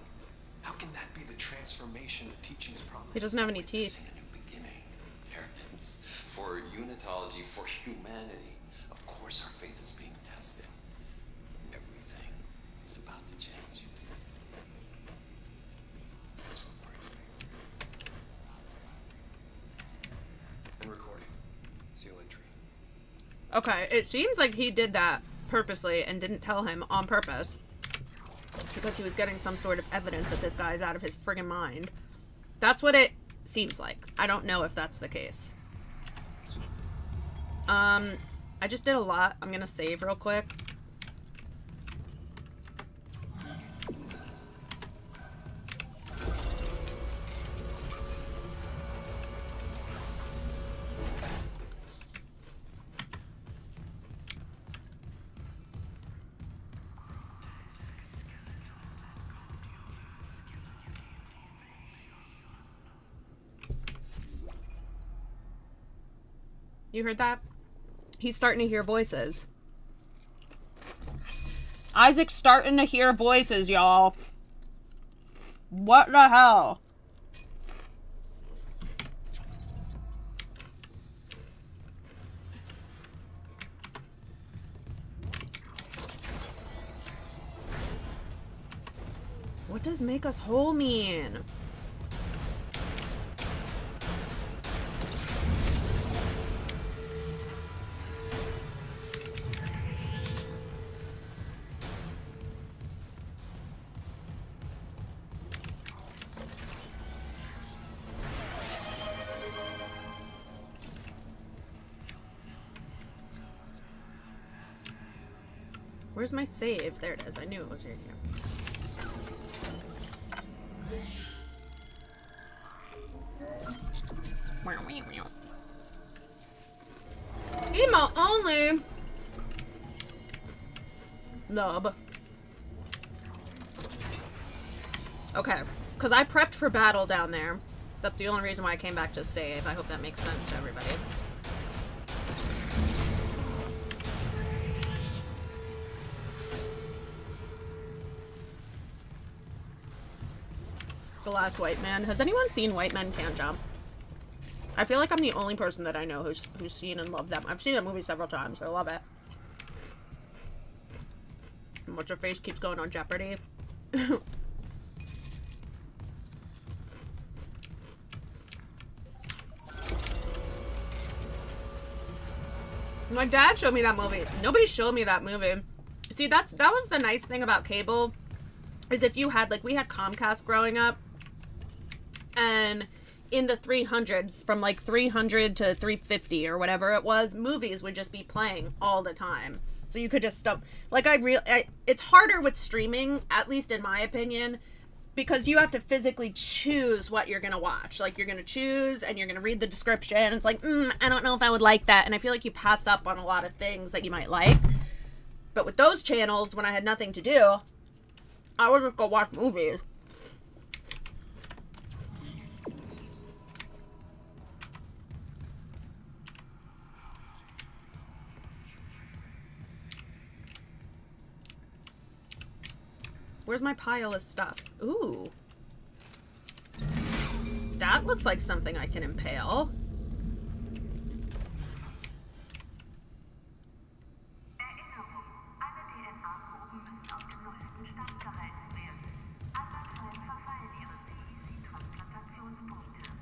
How can that be the transformation the teachings promise? He doesn't have any teeth. Witnessing a new beginning. Terrence. For unitology, for humanity. Of course our faith is being tested. Everything is about to change. That's what worries me. And recording. Seal entry. Okay, it seems like he did that purposely and didn't tell him on purpose. Because he was getting some sort of evidence that this guy's out of his friggin' mind. That's what it seems like. I don't know if that's the case. I just did a lot. I'm gonna save real quick. You heard that? He's starting to hear voices. Isaac's starting to hear voices, y'all. What the hell? What does make us whole mean? Where's my save? There it is. I knew it was right here. Emo only. Nub. Okay, because I prepped for battle down there. That's the only reason why I came back to save. I hope that makes sense to everybody. The Last White Man. Has anyone seen White Men Can't Jump? I feel like I'm the only person that I know who's seen and loved them. I've seen that movie several times. I love it. And what's her face keeps going on Jeopardy. My dad showed me that movie. Nobody showed me that movie. See, that was the nice thing about cable, is if you had, like, we had Comcast growing up, and in the 300s, from like 300 to 350 or whatever it was, movies would just be playing all the time. So you could just stop. Like, it's harder with streaming, at least in my opinion, because you have to physically choose what you're gonna watch. Like, you're gonna choose and you're gonna read the description. It's like, I don't know if I would like that. And I feel like you pass up on a lot of things that you might like. But with those channels, when I had nothing to do, I would just go watch movies. Where's my pile of stuff? Ooh. That looks like something I can impale. Erinnerung. Alle DNA-Proben müssen auf dem neuesten Stand gehalten werden. Andernfalls verfallen ihre CEC-Transplantationspunkte.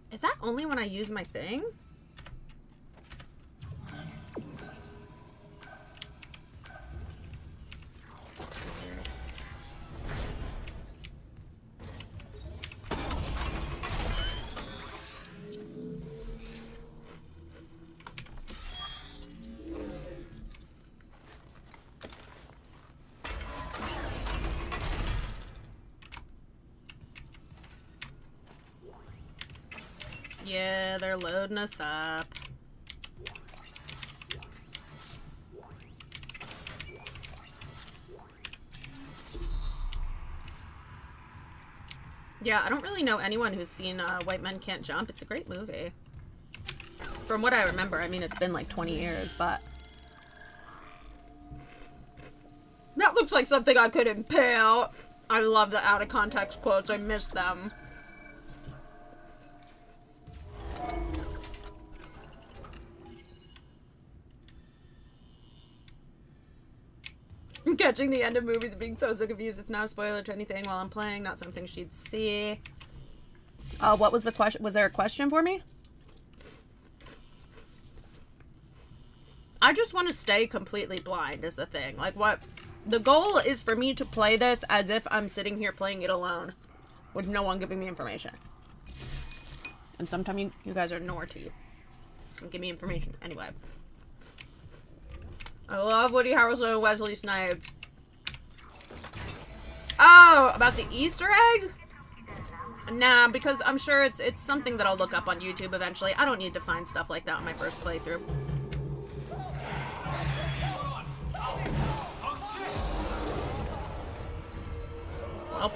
Is that only when I use my thing? Yeah, they're loading us up. Yeah, I don't really know anyone who's seen White Men Can't Jump. It's a great movie. From what I remember, I mean, it's been like 20 years, but... That looks like something I could impale. I love the out-of-context quotes. I miss them. Catching the end of movies and being so confused. It's not a spoiler to anything while I'm playing. Not something she'd see. What was the question? Was there a question for me? I just want to stay completely blind is the thing. Like, what? The goal is for me to play this as if I'm sitting here playing it alone with no one giving me information. And sometimes you guys are naughty and give me information. Anyway. I love Woody Harrelson and Wesley Snipes. Oh, about the Easter egg? Nah, because I'm sure it's something that I'll look up on YouTube eventually. I don't need to find stuff like that on my first playthrough. Well.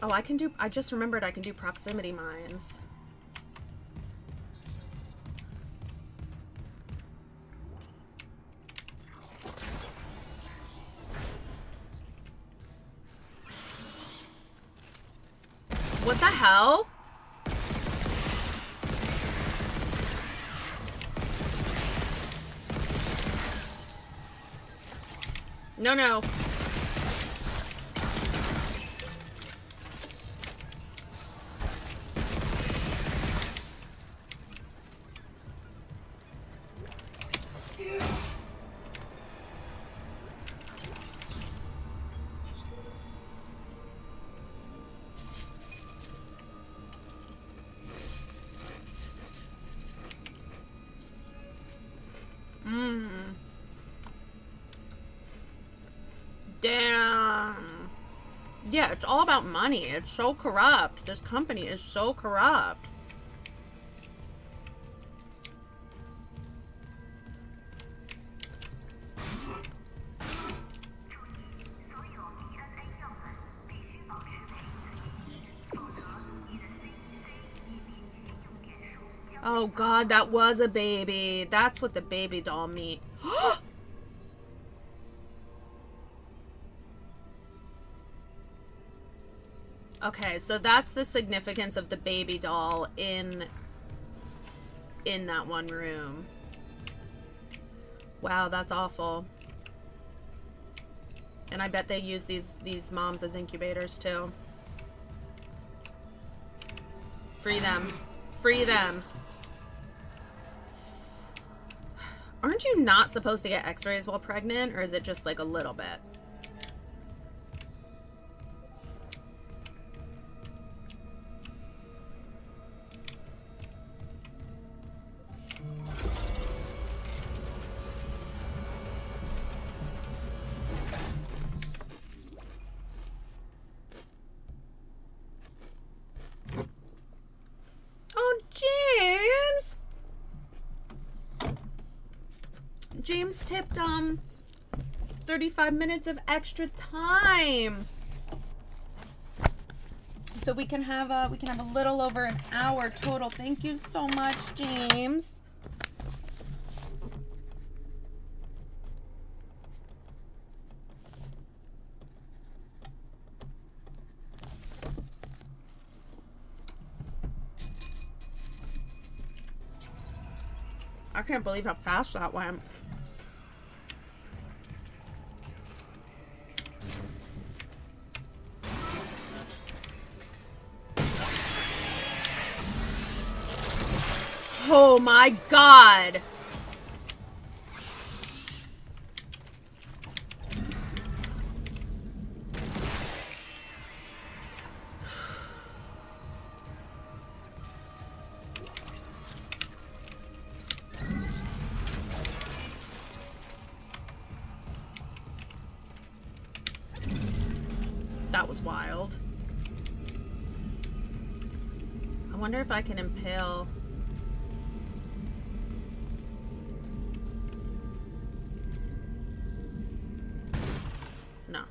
Oh, I just remembered I can do proximity mines. What the hell? No. Damn. Yeah, it's all about money. It's so corrupt. This company is so corrupt. Oh god, that was a baby. That's what the baby doll meat. Okay, so that's the significance of the baby doll in that one room. Wow, that's awful. And I bet they use these moms as incubators too. Free them. Free them. Aren't you not supposed to get x-rays while pregnant, or is it just like a little bit? Oh, James! James tipped 35 minutes of extra time. So we can have a little over an hour total. Thank you so much, James. I can't believe how fast that went. Oh my god! That was wild. I wonder if I can impale. No.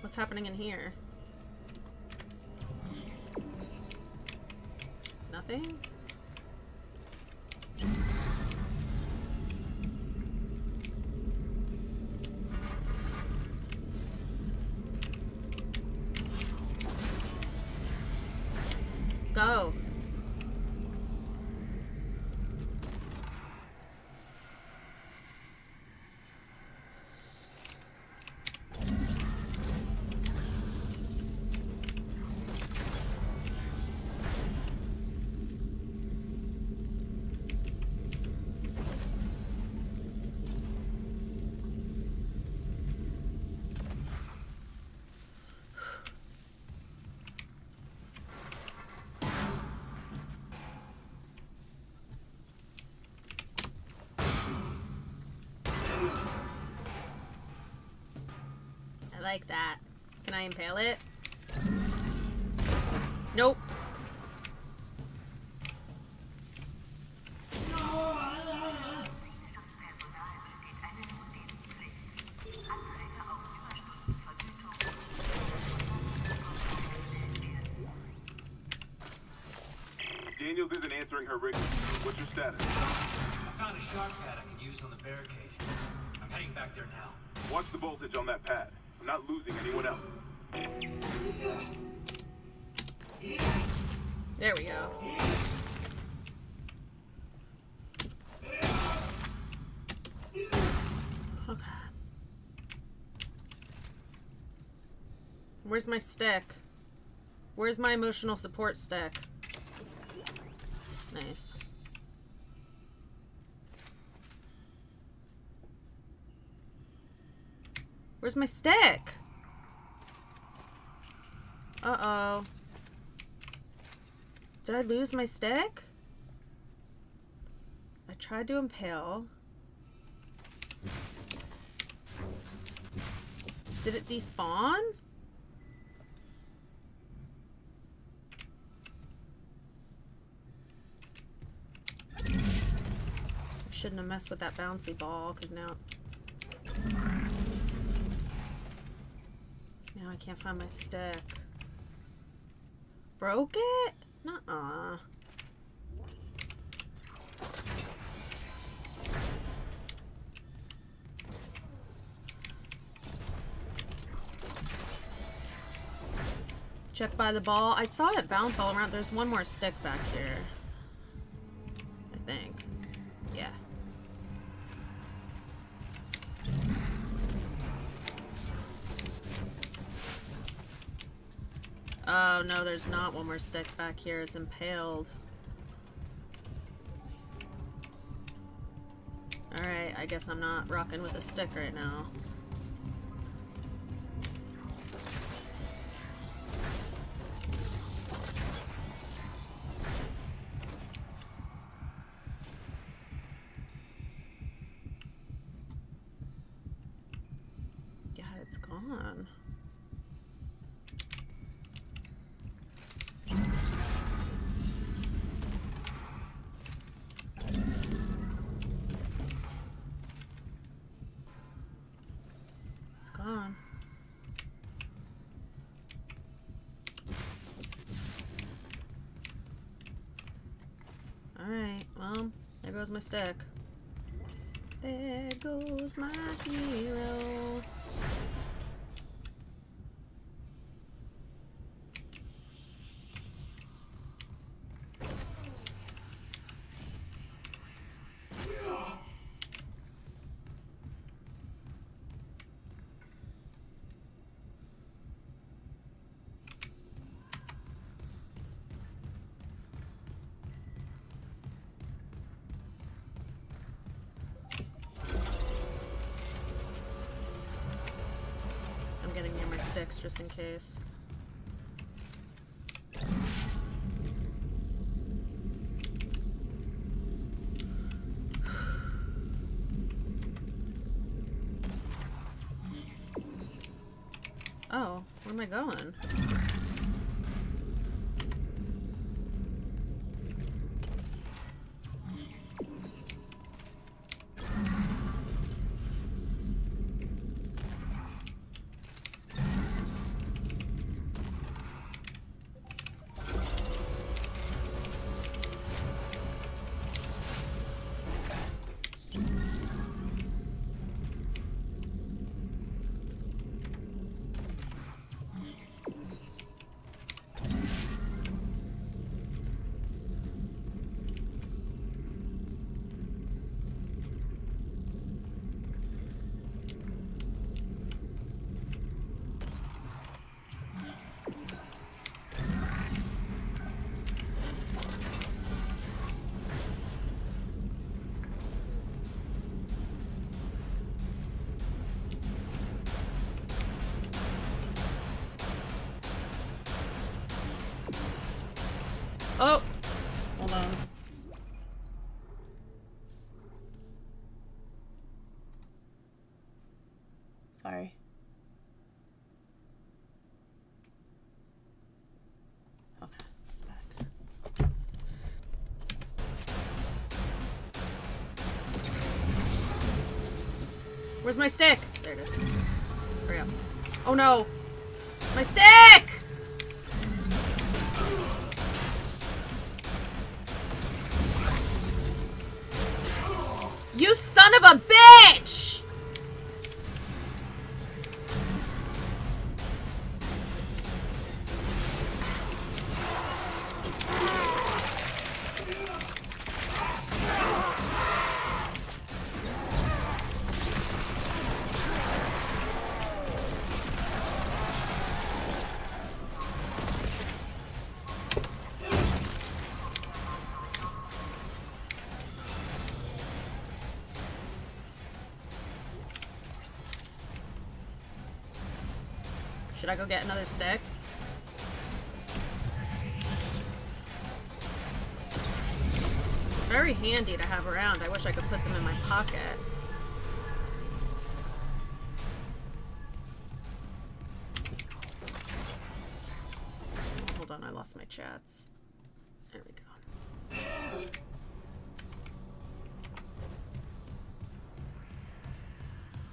What's happening in here? Nothing? Go. Like that. Can I impale it? Nope. Daniels isn't answering her rig. What's your status? I found a shock pad I could use on the barricade. I'm heading back there now. Watch the voltage on that pad. I'm not losing anyone else. There we go. Okay. Where's my stick? Where's my emotional support stick? Nice. Where's my stick? Uh-oh. Did I lose my stick? I tried to impale. Did it despawn? Shouldn't have messed with that bouncy ball, because now I can't find my stick. Broke it? Nuh-uh. Check by the ball. I saw it bounce all around. There's one more stick back here. I think. Yeah. Oh, no, there's not one more stick back here. It's impaled. Alright, I guess I'm not rocking with a stick right now. Yeah, it's gone. Gone. Alright, well, there goes my stick. There goes my hero. Getting near my sticks just in case. Oh, where am I going? Oh! Hold on. Sorry. Okay, back. Where's my stick? There it is. Hurry up. Oh no! My stick! You son of a bitch! Should I go get another stick? very handy to have around. I wish I could put them in my pocket. Hold on, I lost my chats. There we go.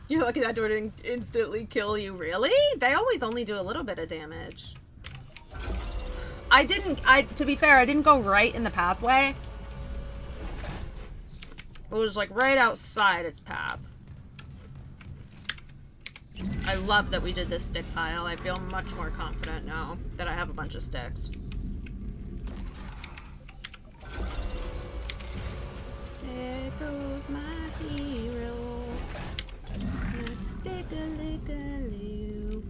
You're lucky that door didn't instantly kill you. Really? They always only do a little bit of damage. To be fair, I didn't go right in the pathway. It was like right outside its path. I love that we did this stick pile. I feel much more confident now that I have a bunch of sticks. There goes my hero. A stick-a-lick-a-loo.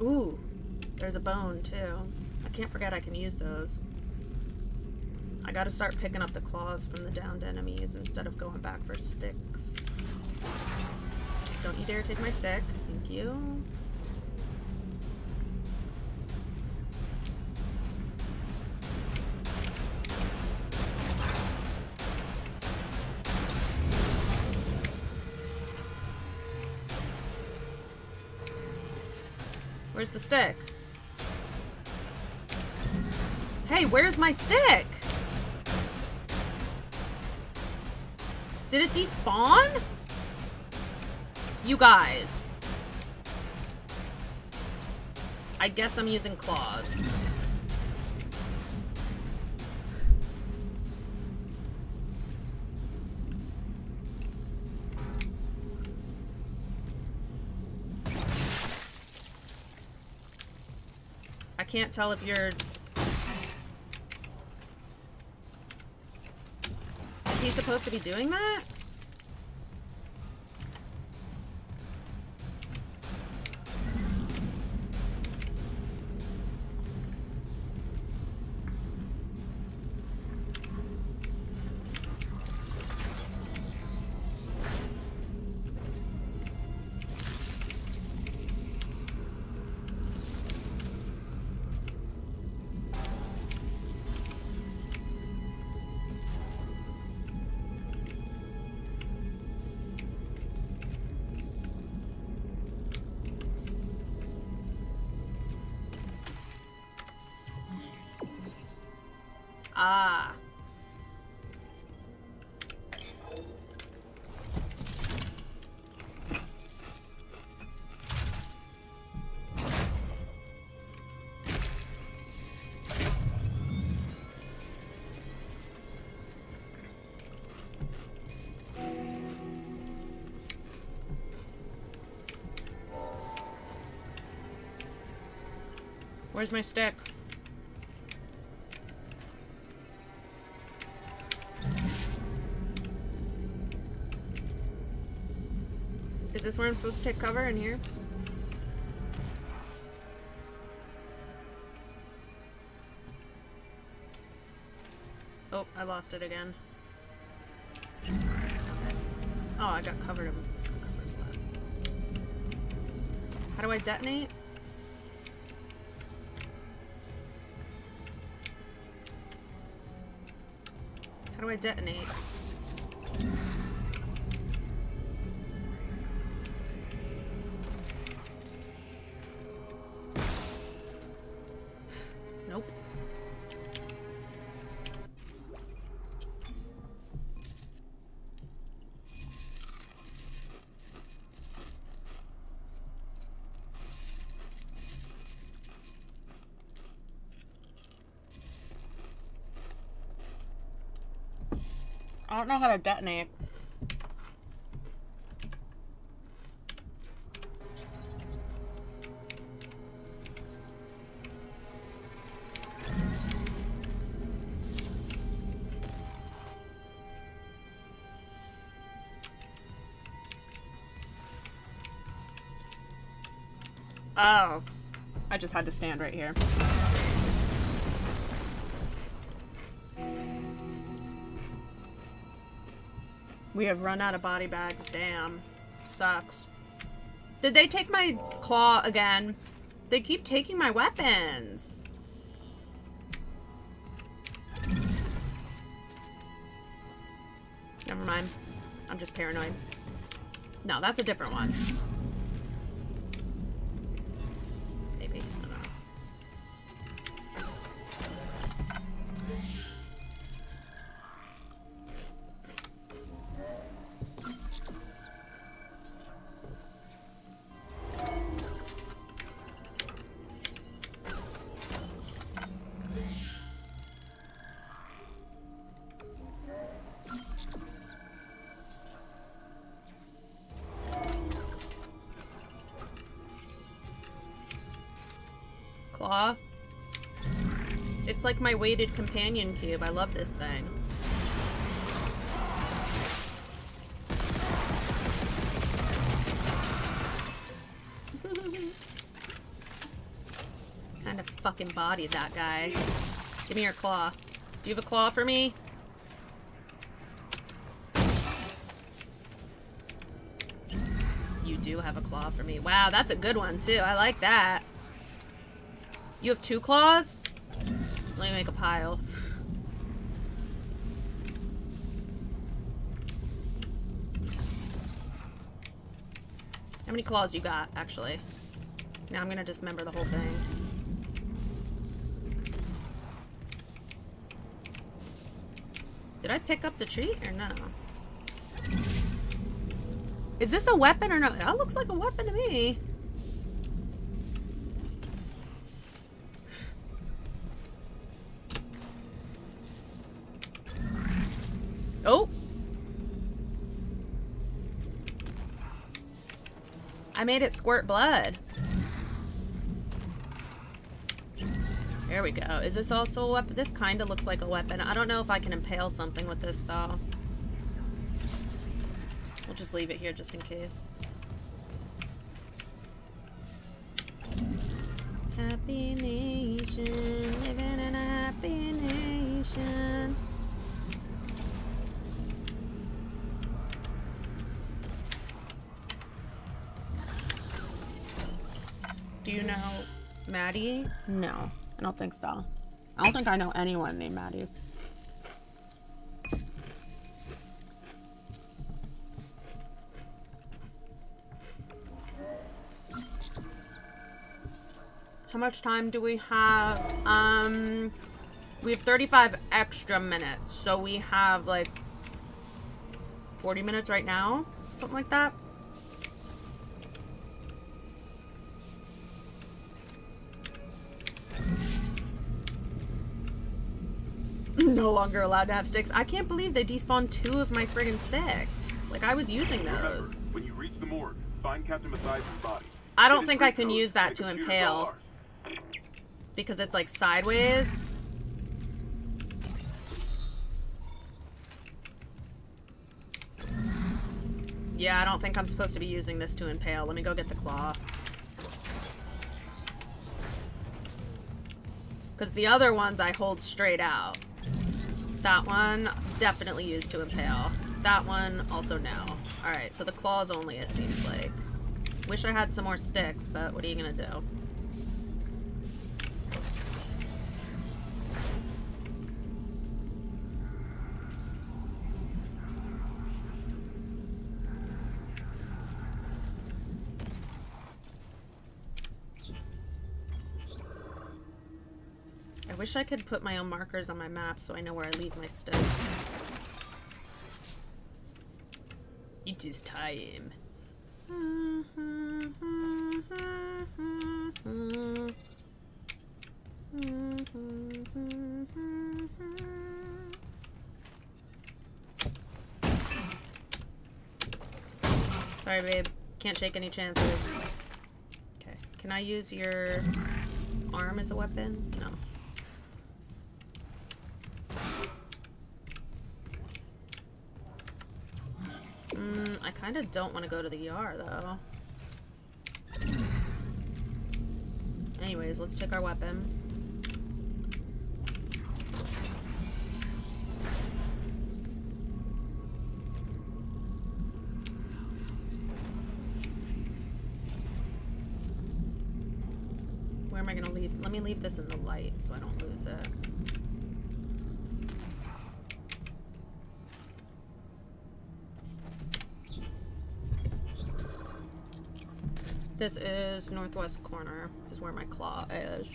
Ooh, there's a bone too. I can't forget I can use those. I gotta start picking up the claws from the downed enemies instead of going back for sticks. Don't you dare take my stick. Thank you. Where's the stick? Hey, where's my stick? Did it despawn? You guys. I guess I'm using claws. I can't tell if you're... Is he supposed to be doing that? Ah. Where's my stick? Is this where I'm supposed to take cover in here? Oh, I lost it again. Oh, I got covered in blood. How do I detonate? How do I detonate? Nope. I don't know how to detonate. Oh, I just had to stand right here. We have run out of body bags. Damn. Sucks. Did they take my claw again? They keep taking my weapons. Never mind. I'm just paranoid. No, that's a different one. Maybe. I don't know. Claw. It's like my weighted companion cube. I love this thing. Kind of fucking bodied that guy. Give me your claw. Do you have a claw for me? You do have a claw for me. Wow, that's a good one too. I like that. You have 2 claws? Let me make a pile. How many claws you got, actually? Now I'm gonna dismember the whole thing. Did I pick up the treat or no? Is this a weapon or no? That looks like a weapon to me. Oh! I made it squirt blood. There we go. Is this also a weapon? This kind of looks like a weapon. I don't know if I can impale something with this, though. We'll just leave it here just in case. Happy nation, living in a happy nation. Do you know Maddie? No, I don't think so. I don't think I know anyone named Maddie. How much time do we have? We have 35 extra minutes, so we have like 40 minutes right now, something like that. No longer allowed to have sticks. I can't believe they despawned 2 of my friggin' sticks. Like, I was using those. When you reach the morgue, find Captain Mathias' body. I don't think I can use that to impale. Because it's like sideways. Yeah, I don't think I'm supposed to be using this to impale. Let me go get the claw. Because the other ones I hold straight out. That one, definitely used to impale. That one, also no. Alright, so the claws only, it seems like. Wish I had some more sticks, but what are you gonna do? I wish I could put my own markers on my map so I know where I leave my sticks. It is time. Sorry, babe. Can't take any chances. Okay. Can I use your arm as a weapon? No. I kind of don't want to go to the ER, though. Anyways, let's take our weapon. Where am I gonna leave? Let me leave this in the light so I don't lose it. This is northwest corner, is where my claw is.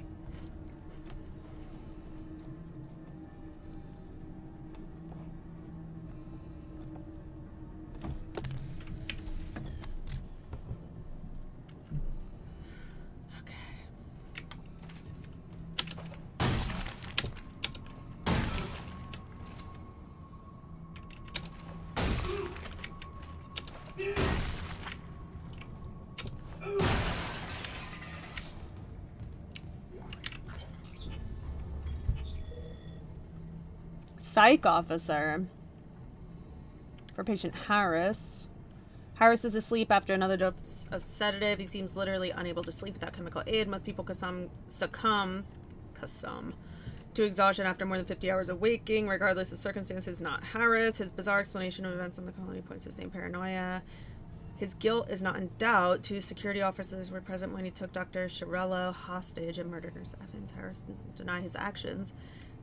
Psych officer for patient Harris. Harris is asleep after another dose of sedative. He seems literally unable to sleep without chemical aid. Most people succumb to exhaustion after more than 50 hours of waking, regardless of circumstances. Not Harris. His bizarre explanation of events on the colony points to the same paranoia. His guilt is not in doubt. 2 security officers were present when he took Dr. Shirello hostage and murdered Nurse Evans. Harris doesn't deny his actions,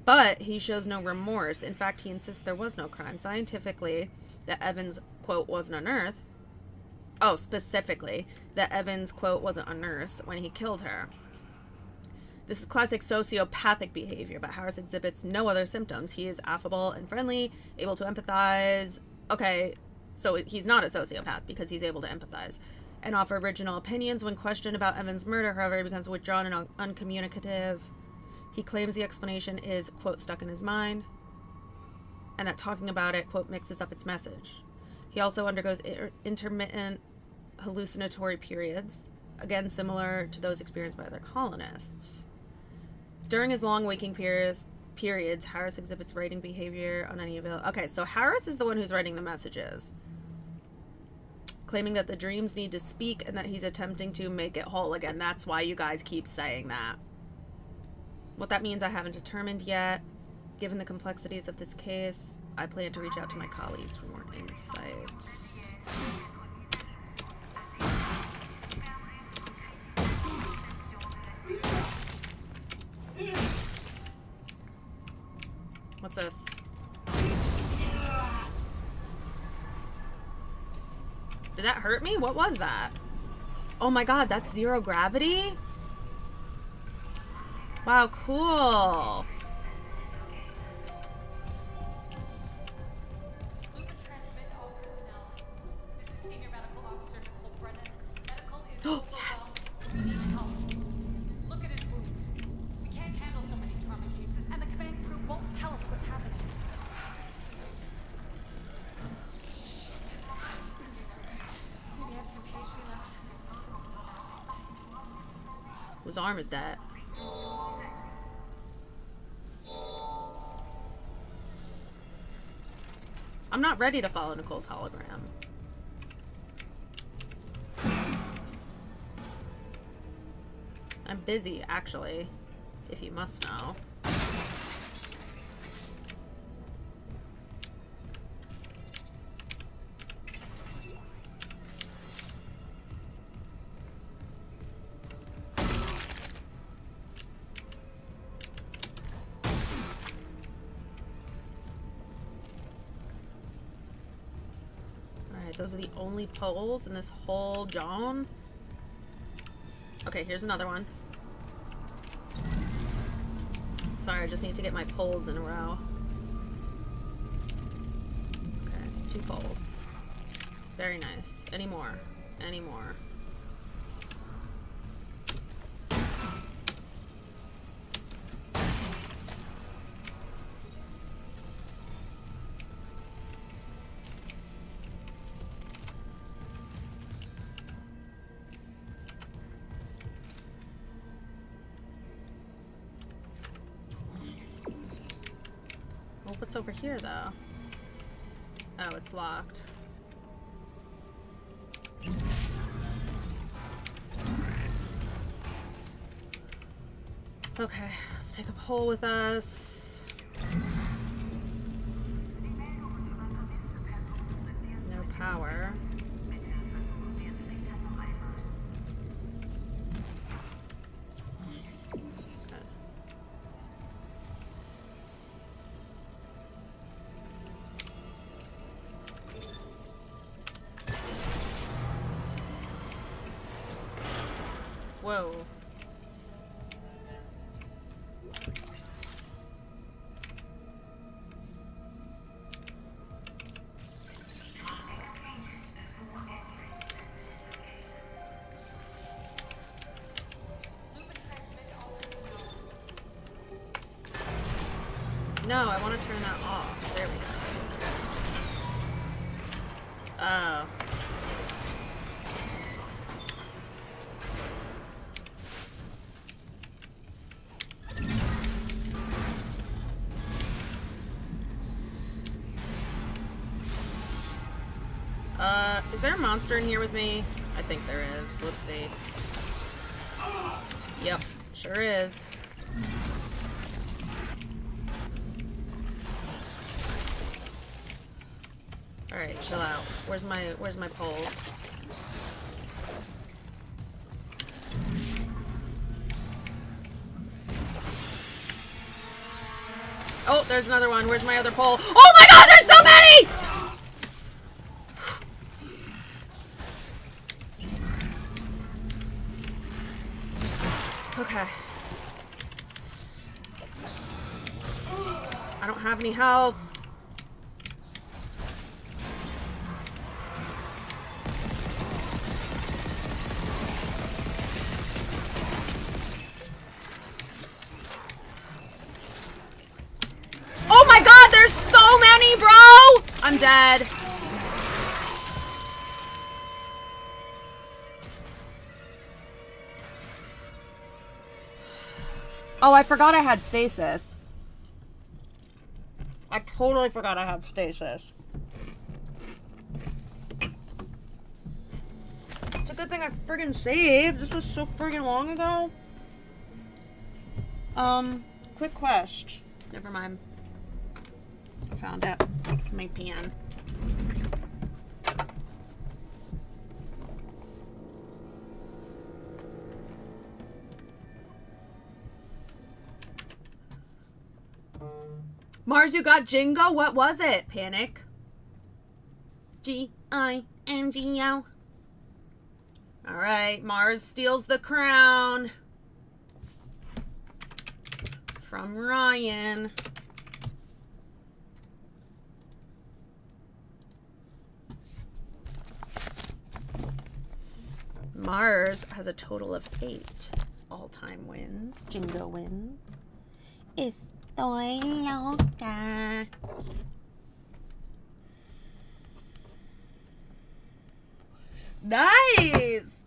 but he shows no remorse. In fact, he insists there was no crime. Scientifically, that Evans, quote, wasn't a nurse. Oh, specifically, that Evans, quote, wasn't a nurse when he killed her. This is classic sociopathic behavior, but Harris exhibits no other symptoms. He is affable and friendly, able to empathize. Okay, so he's not a sociopath because he's able to empathize and offer original opinions. When questioned about Evans' murder, however, he becomes withdrawn and uncommunicative. He claims the explanation is, quote, stuck in his mind, and that talking about it, quote, mixes up its message. He also undergoes intermittent hallucinatory periods, again similar to those experienced by other colonists. During his long waking periods, Harris exhibits writing behavior on any available... Okay, so Harris is the one who's writing the messages, claiming that the dreams need to speak and that he's attempting to make it whole again. That's why you guys keep saying that. What that means I haven't determined yet. Given the complexities of this case, I plan to reach out to my colleagues for more insight. What's this? Did that hurt me? What was that? Oh my god, that's zero gravity? Wow, cool. Luke, transmit to all personnel. This is Senior Medical Officer Nicole Brennan. Medical is overwhelmed. We need help. Look at his wounds. We can't handle so many trauma cases, and the command crew won't tell us what's happening. Maybe I have some KHP left. Whose arm is that? I'm not ready to follow Nicole's hologram. I'm busy, actually, if you must know. Those are the only poles in this whole zone. Okay, here's another one. Sorry, I just need to get my poles in a row. Okay, 2 poles. Very nice. Any more? Any more? What's over here, though? Oh, it's locked. Okay, let's take a pole with us. No power. Whoa. No, I want to turn that off. There we go. Oh. Is there a monster in here with me? I think there is. Whoopsie. Yep, sure is. Alright, chill out. Where's my poles? Oh, there's another one. Where's my other pole? Oh my god, there's so many! Okay. I don't have any health. Oh my god, there's so many, bro! I'm dead. Oh, I forgot I had stasis. I totally forgot I had stasis. It's a good thing I friggin' saved. This was so friggin' long ago. Quick question. Never mind. I found it. My pen. Mars, you got Jingo? What was it? Panic. G-I-N-G-O. Alright, Mars steals the crown. From Ryan. Mars has a total of 8 all-time wins. Jingo win. Estoy loca. Nice!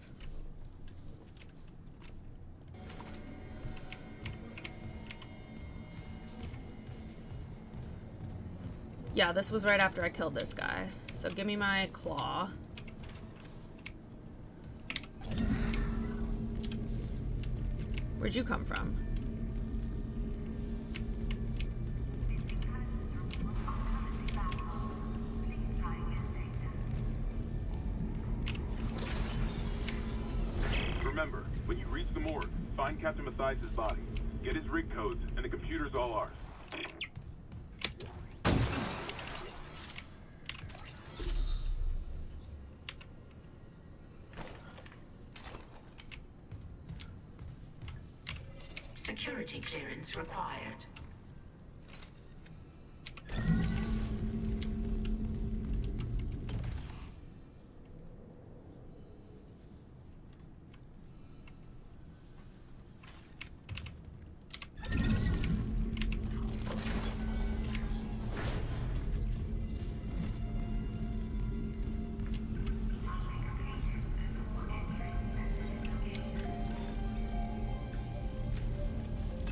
Yeah, this was right after I killed this guy. So give me my claw. Where'd you come from? Remember, when you reach the morgue, find Captain Mathias' body. Get his rig codes, and the computer's all ours. Security clearance required.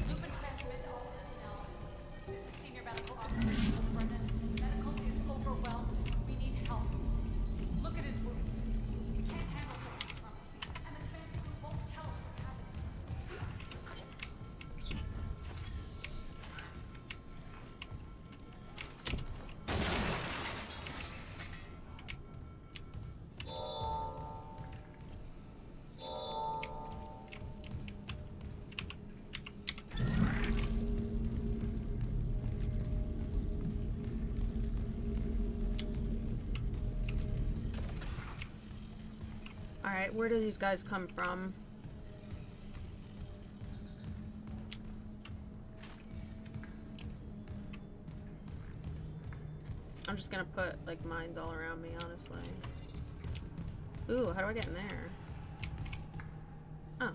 Lupin transmit to all personnel. This is Senior Medical Officer Nicole Brennan. Medical is overwhelmed. We need help. Look at his wounds. We can't handle so many trauma cases, and the command crew won't tell us what's happening. Alright, where do these guys come from? just gonna put, like, mines all around me, honestly. Ooh, how do I get in there? Oh.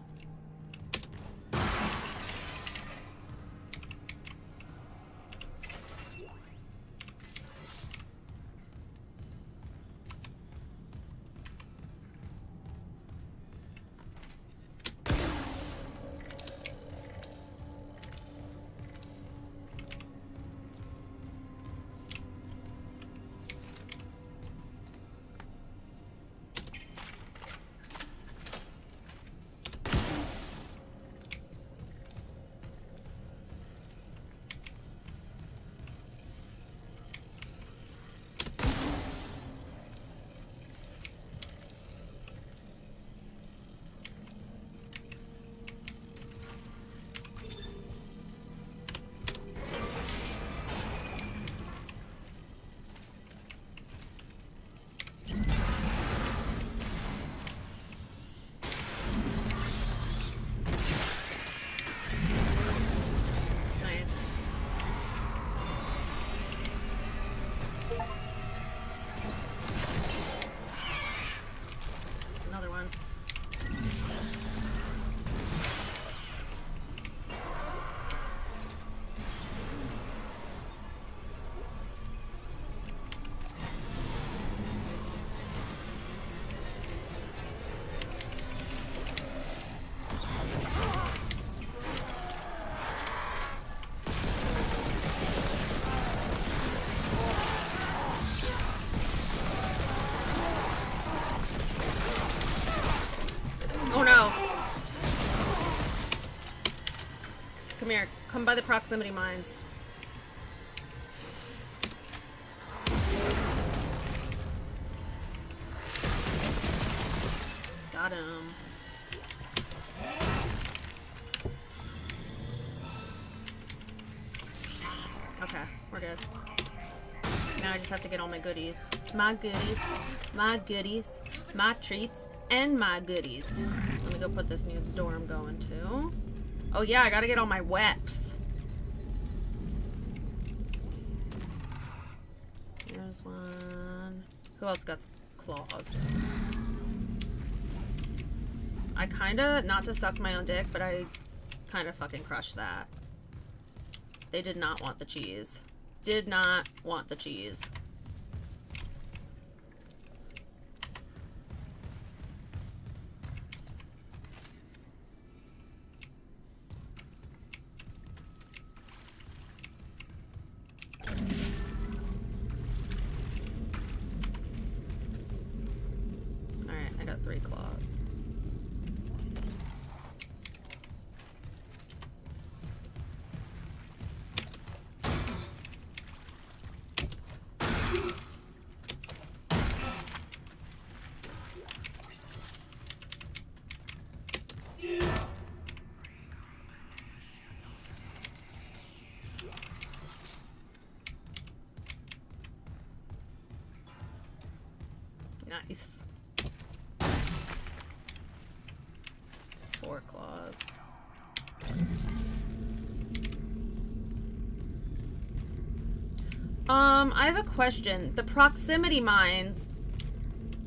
Nice. Another one. Oh no! Come here. Come by the proximity mines. Got him. Okay, we're good. Now I just have to get all my goodies. My goodies. My goodies. My treats. And my goodies. Let me go put this new door I'm going to. Oh yeah, I gotta get all my weps. Here's one. Who else got claws? I kinda, not to suck my own dick, but I kinda fucking crushed that. They did not want the cheese. Did not want the cheese. Alright, I got 3 claws. Nice. 4 claws. I have a question. The proximity mines,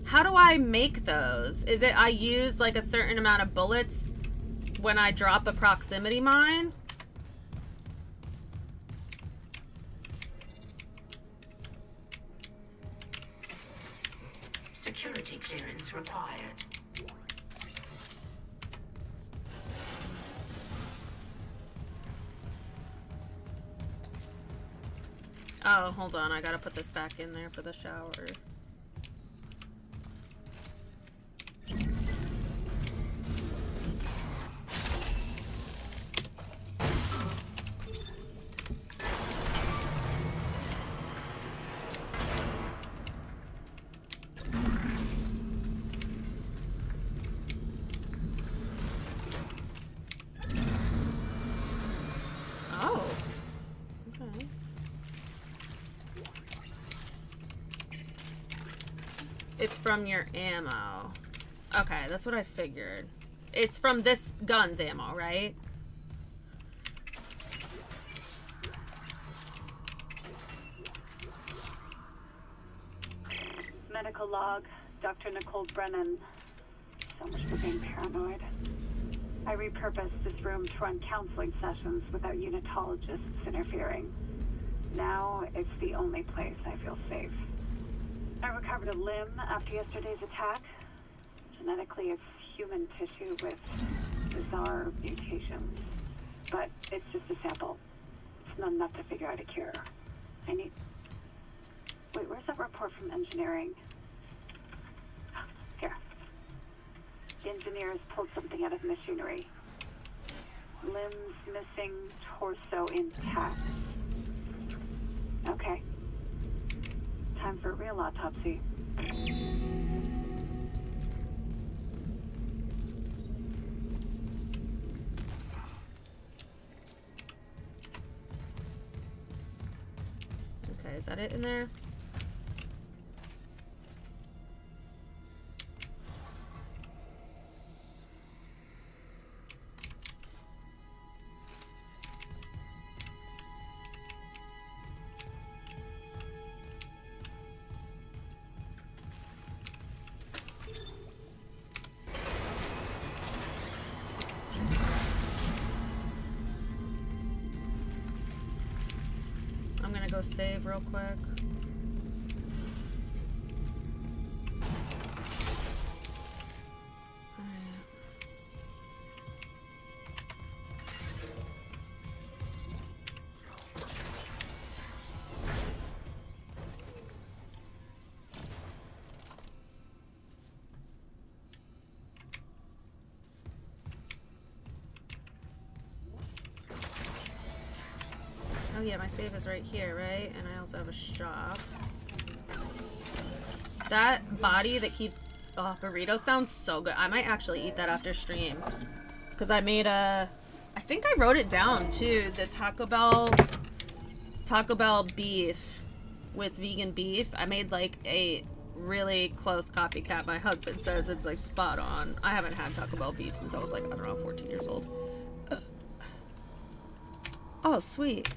how do I make those? Is it I use like a certain amount of bullets when I drop a proximity mine? Security clearance required. Oh, hold on. I gotta put this back in there for the shower. Oh. Okay. It's from your ammo. Okay, that's what I figured. It's from this gun's ammo, right? surgical log, Dr. Nicole Brennan. So much for being paranoid. I repurposed this room to run counseling sessions without unitologists interfering. Now it's the only place I feel safe. I recovered a limb after yesterday's attack. Genetically, it's human tissue with bizarre mutations. But it's just a sample. It's not enough to figure out a cure. I need... Wait, where's that report from engineering? Here. The engineers pulled something out of machinery. Limbs missing, torso intact. Okay. Time for a real autopsy. Okay, is that it in there? I'm gonna go save real quick. Oh yeah, my save is right here, right? And I also have a shop. That body that keeps... Oh, burrito sounds so good. I might actually eat that after stream. Because I made a... I think I wrote it down, too. The Taco Bell beef with vegan beef. I made, like, a really close copycat. My husband says it's, like, spot on. I haven't had Taco Bell beef since I was, like, I don't know, 14 years old. Oh, sweet.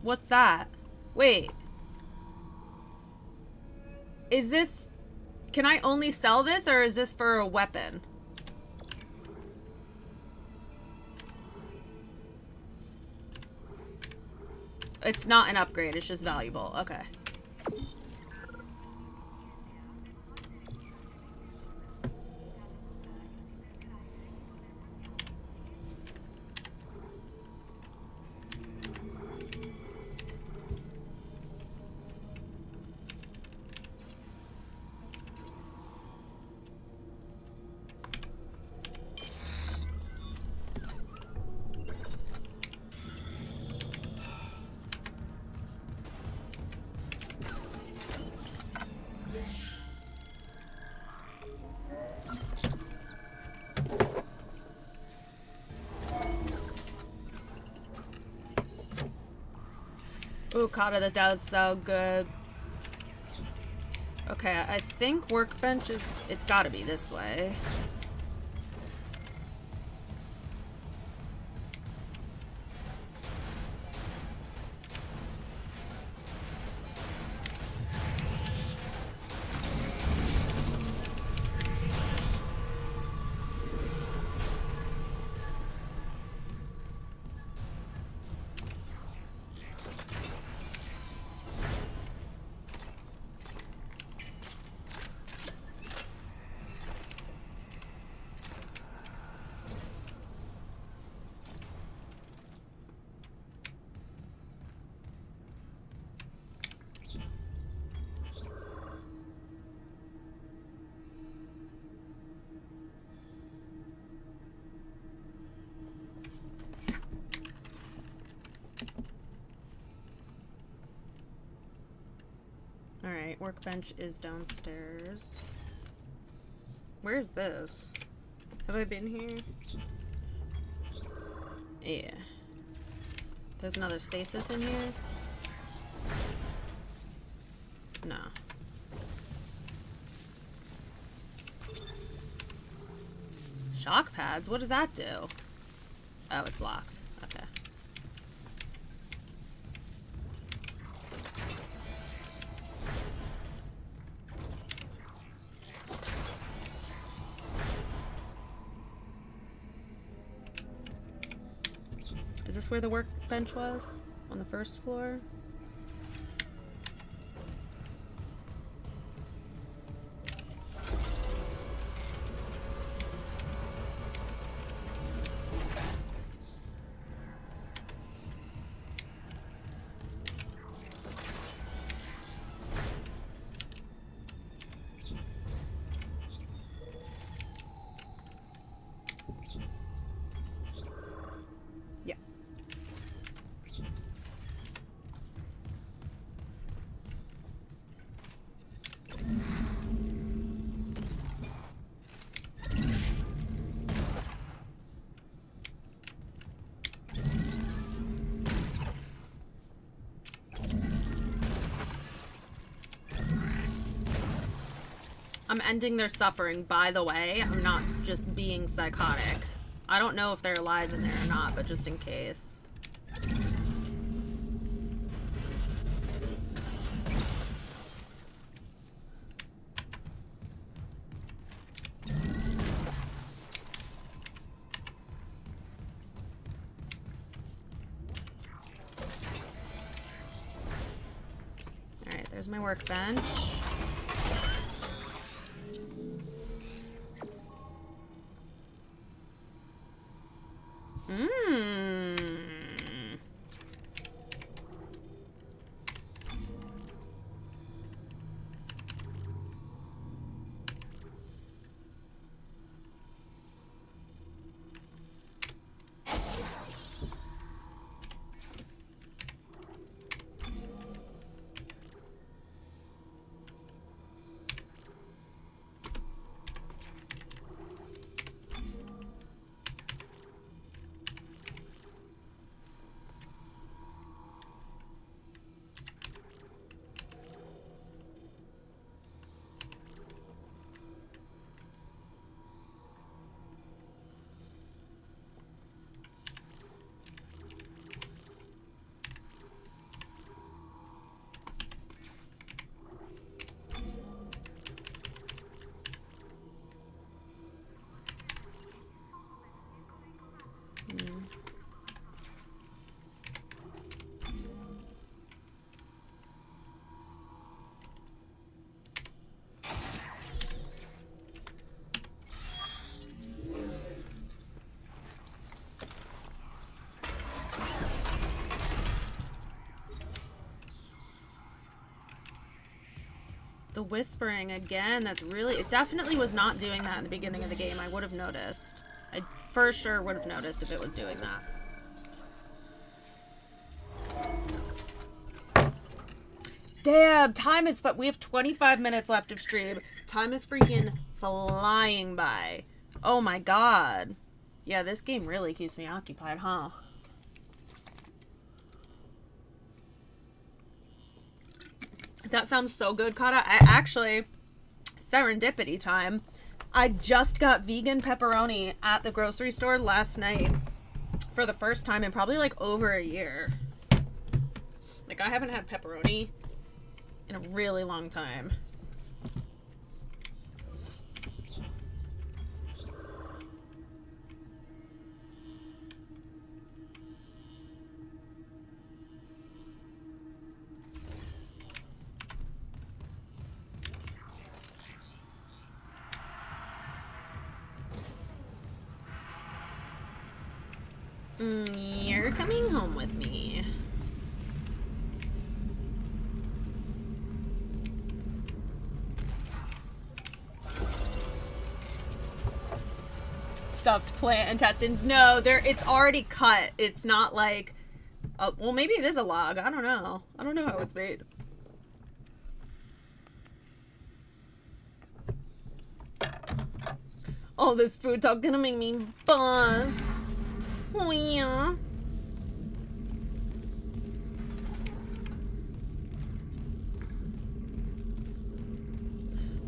What's that? Wait. Is this... Can I only sell this, or is this for a weapon? It's not an upgrade, it's just valuable. Okay. Ooh, Kata, that does so good. Okay, I think workbench is... It's gotta be this way. Alright, workbench is downstairs. Where's this? Have I been here? Yeah. There's another stasis in here? No. Shock pads? What does that do? Oh, it's locked. Okay. Is this where the workbench was? On the first floor? Yeah. I'm ending their suffering, by the way. I'm not just being psychotic. I don't know if they're alive in there or not, but just in case. Alright, there's my workbench. The whispering again, that's really... It definitely was not doing that in the beginning of the game. I would have noticed. I for sure would have noticed if it was doing that. Damn, time is... We have 25 minutes left of stream. Time is freaking flying by. Oh my god. Yeah, this game really keeps me occupied, huh? That sounds so good, Kata. I actually, serendipity time. I just got vegan pepperoni at the grocery store last night for the first time in probably like over a year. Like, I haven't had pepperoni in a really long time. You're coming home with me. Stuffed plant intestines. No, it's already cut. It's not like... well, maybe it is a log. I don't know. I don't know how it's made. All this food talk gonna make me buzz. Oh, yeah.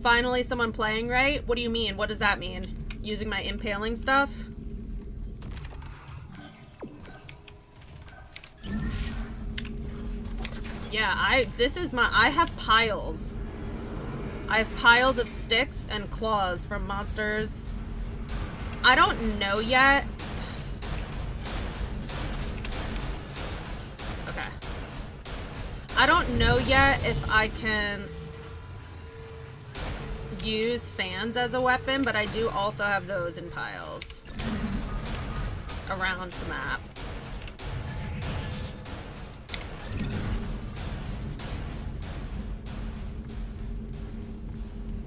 Finally, someone playing right? What do you mean? What does that mean? using my impaling stuff. Yeah, I have piles. I have piles of sticks and claws from monsters. I don't know yet. Okay. I don't know yet if I can use fans as a weapon, but I do also have those in piles around the map.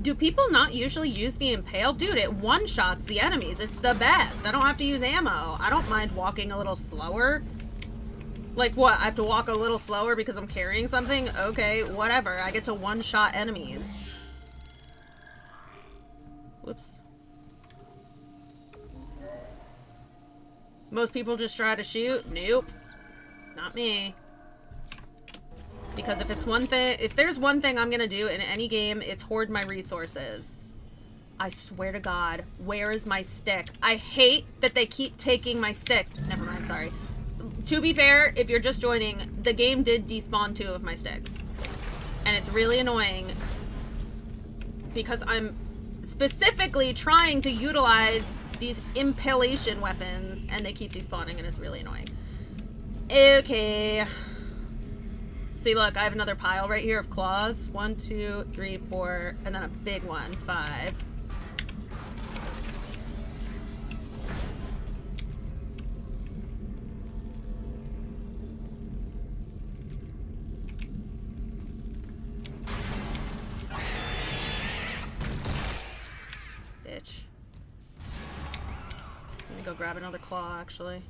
Do people not usually use the impale? Dude, it one-shots the enemies. It's the best. I don't have to use ammo. I don't mind walking a little slower. Like what? I have to walk a little slower because I'm carrying something? Okay, whatever. I get to one-shot enemies. Whoops. Most people just try to shoot? Nope. Not me. Because if there's one thing I'm gonna do in any game, it's hoard my resources. I swear to God, where is my stick? I hate that they keep taking my sticks. Never mind, sorry. To be fair, if you're just joining, the game did despawn 2 of my sticks. And it's really annoying because I'm specifically trying to utilize these impalation weapons and they keep despawning and it's really annoying. Okay. See, look, I have another pile right here of claws. 1, 2, 3, 4, and then a big one, 5. Bitch. Let me go grab another claw, actually.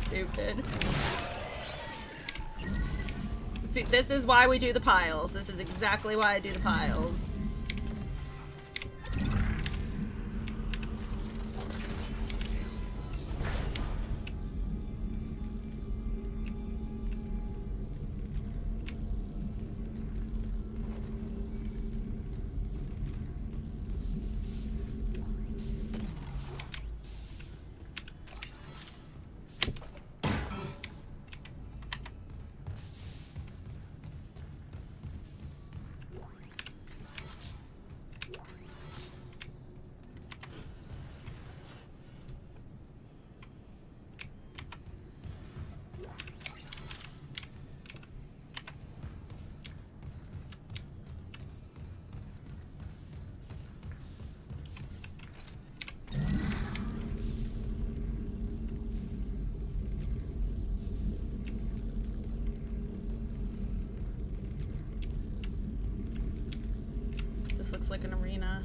Stupid. See, this is why we do the piles. This is exactly why I do the piles. This looks like an arena.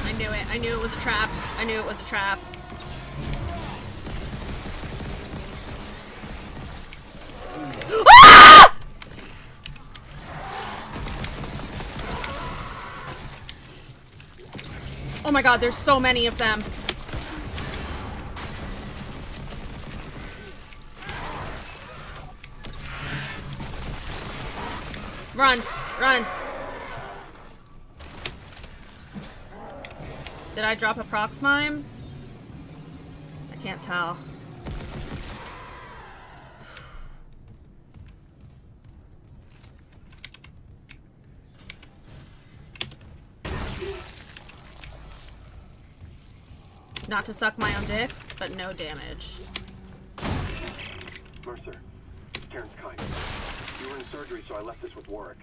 I knew it. I knew it was a trap. I knew it was a trap. Oh my God, there's so many of them. Run, run. Did I drop a prox mime? I can't tell. Not to suck my own dick, but no damage. Mercer, Terrence Kyne. You were in surgery, so I left this with Warwick.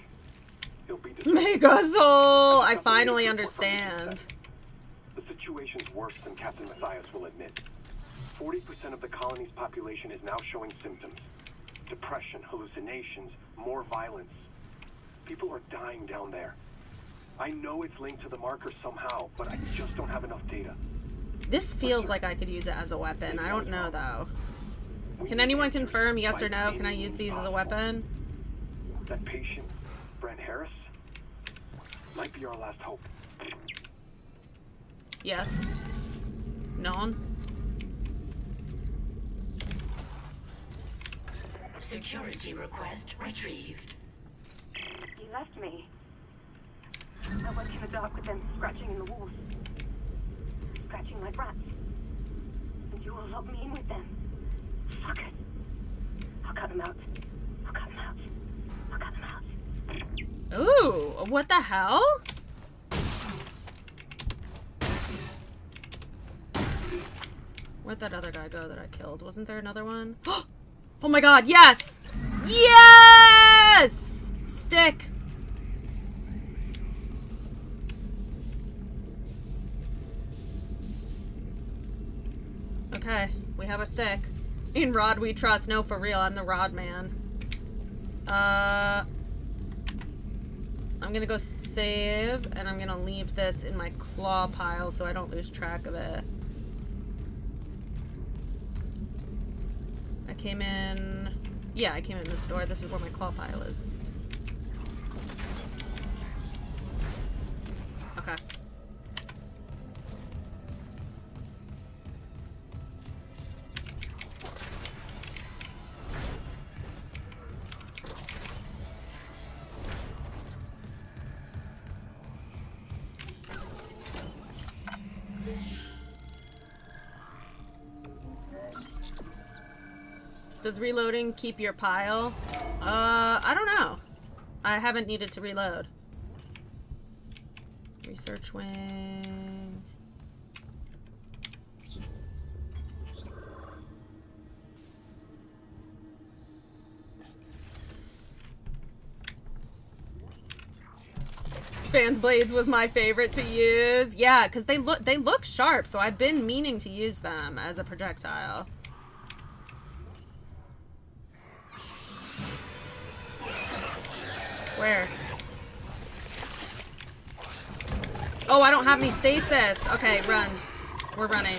He'll be Megazol! I finally understand. The situation's worse than Captain Mathias will admit. 40% of the colony's population is now showing symptoms. Depression, hallucinations, more violence. People are dying down there. I know it's linked to the marker somehow, but I just don't have enough data. This feels like I could use it as a weapon. I don't know, though. Can anyone confirm, yes or no? Can I use these as a weapon? That patient, Brent Harris, might be our last hope. Yes. None. Security request retrieved. You left me. I work in the dark with them scratching in the walls. Scratching like rats. And you all locked me in with them. Fuckers. I'll cut them out. I'll cut them out. I'll cut them out. Ooh, what the hell? Where'd that other guy go that I killed? Wasn't there another one? Oh my god, yes! Yes! Stick! Okay, we have a stick. In Rod we trust. No, for real, I'm the Rod man. I'm gonna go save, and I'm gonna leave this in my claw pile so I don't lose track of it. I came in... Yeah, I came in this door. This is where my claw pile is. Okay. Does reloading keep your pile? I don't know. I haven't needed to reload. Research wing. Fans blades was my favorite to use. Yeah, because they look sharp, so I've been meaning to use them as a projectile. Where? Oh, I don't have any stasis. Okay, run. We're running.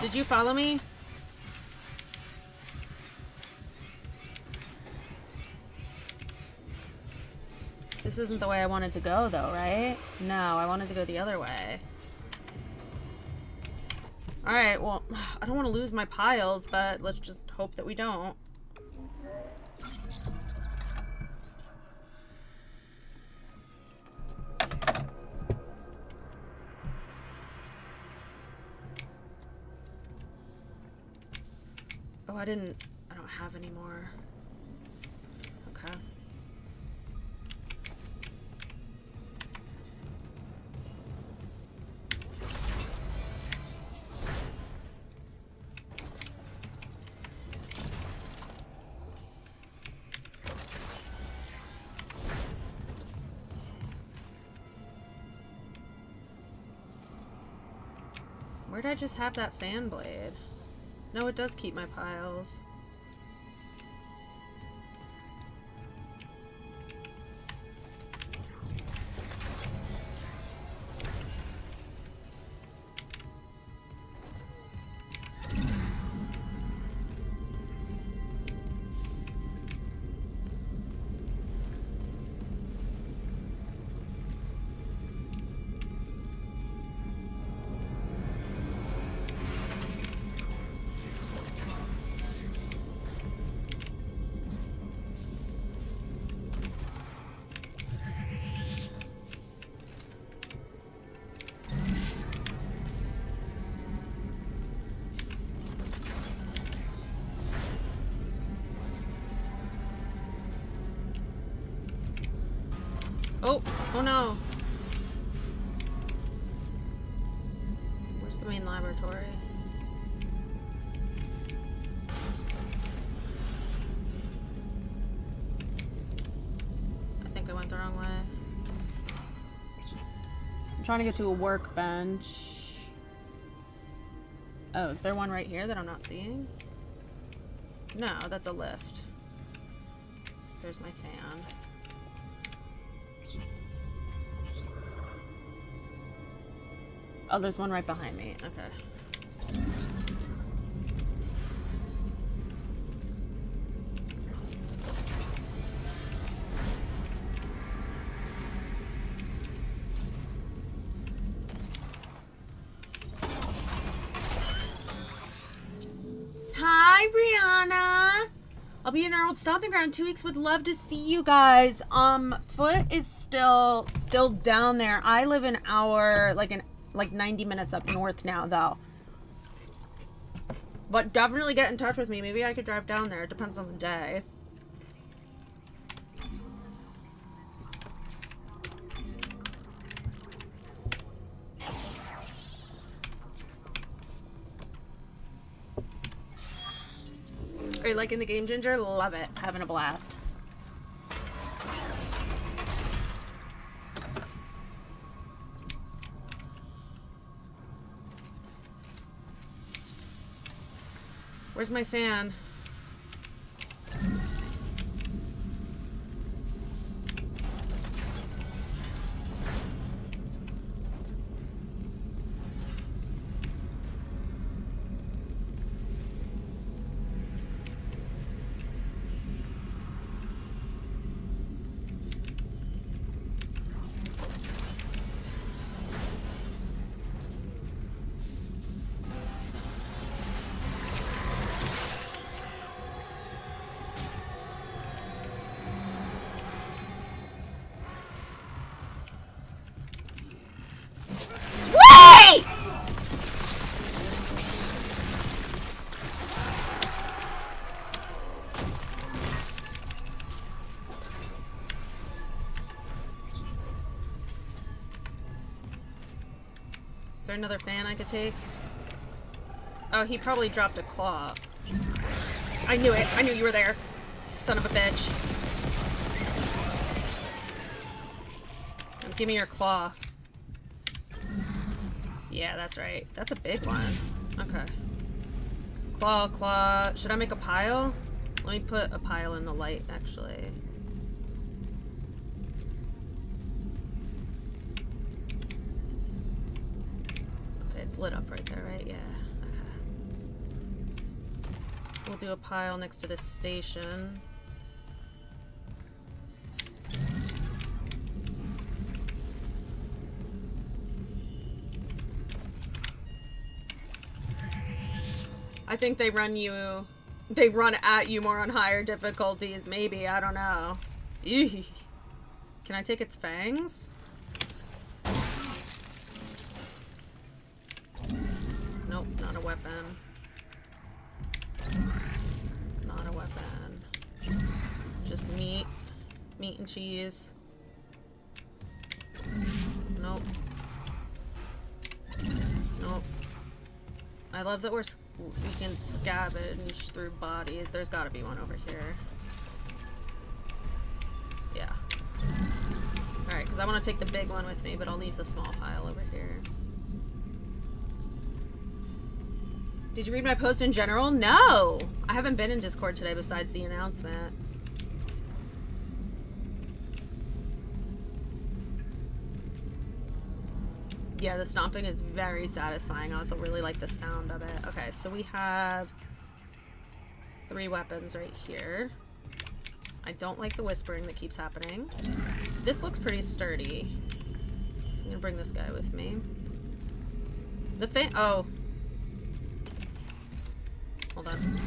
Did you follow me? This isn't the way I wanted to go, though, right? No, I wanted to go the other way. Alright, well, I don't want to lose my piles, but let's just hope that we don't. Oh, I don't have any more. Okay. Where did I just have that fan blade? No, it does keep my piles. Oh no. Where's the main laboratory? I think I went the wrong way. I'm trying to get to a workbench. Oh, is there one right here that I'm not seeing? No, that's a lift. There's my fan. Oh, there's one right behind me. Okay. Hi, Brianna. I'll be in our old stomping ground in 2 weeks. Would love to see you guys. Foot is still down there. I live an hour, like 90 minutes up north now, though. But definitely get in touch with me. Maybe I could drive down there. It depends on the day. Are you liking the game, Ginger? Love it. Having a blast. Where's my fan? Is there another fan I could take? Oh, he probably dropped a claw. I knew it. I knew you were there. You son of a bitch. Give me your claw. Yeah, that's right. That's a big one. Okay. Claw, claw. Should I make a pile? Let me put a pile in the light, actually. It's lit up right there, right? Yeah. Okay. We'll do a pile next to this station. I think they run at you more on higher difficulties, maybe. I don't know. Eee. Can I take its fangs? Nope, not a weapon. Not a weapon. Just meat. Meat and cheese. Nope. Nope. I love that we can scavenge through bodies. There's gotta be one over here. Yeah. Alright, because I want to take the big one with me, but I'll leave the small pile over here. Did you read my post in general? No! I haven't been in Discord today besides the announcement. Yeah, the stomping is very satisfying. I also really like the sound of it. Okay, so we have 3 weapons right here. I don't like the whispering that keeps happening. This looks pretty sturdy. I'm gonna bring this guy with me. The thing. Oh. Hold on.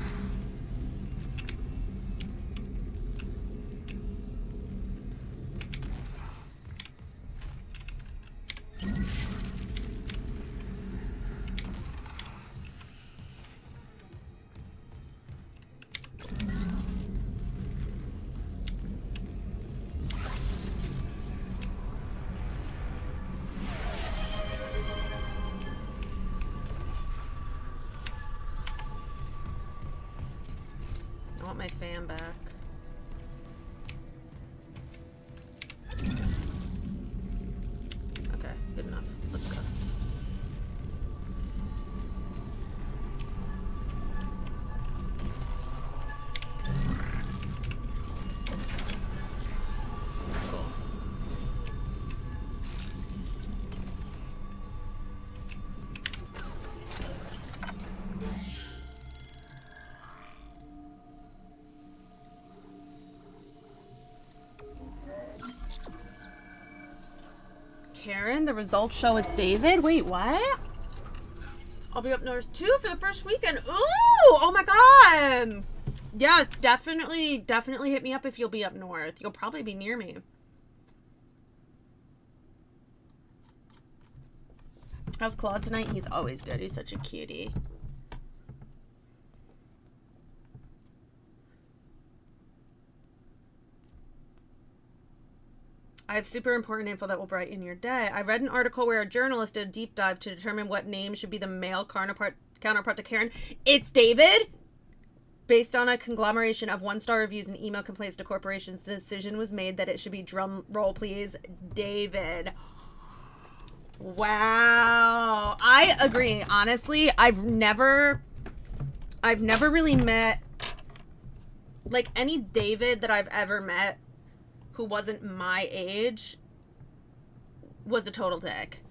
I want my fan back. Okay, good enough. Let's go. Karen. The results show it's David. Wait, what? I'll be up north too for the first weekend. Ooh! Oh my god! Yeah, definitely hit me up if you'll be up north. You'll probably be near me. How's Claude tonight? He's always good. He's such a cutie. I have super important info that will brighten your day. I read an article where a journalist did a deep dive to determine what name should be the male counterpart to Karen. It's David! Based on a conglomeration of one-star reviews and email complaints to corporations, the decision was made that it should be, drum roll please, David. Wow. I agree. Honestly, I've never really met, like, any David that I've ever met who wasn't my age was a total dick.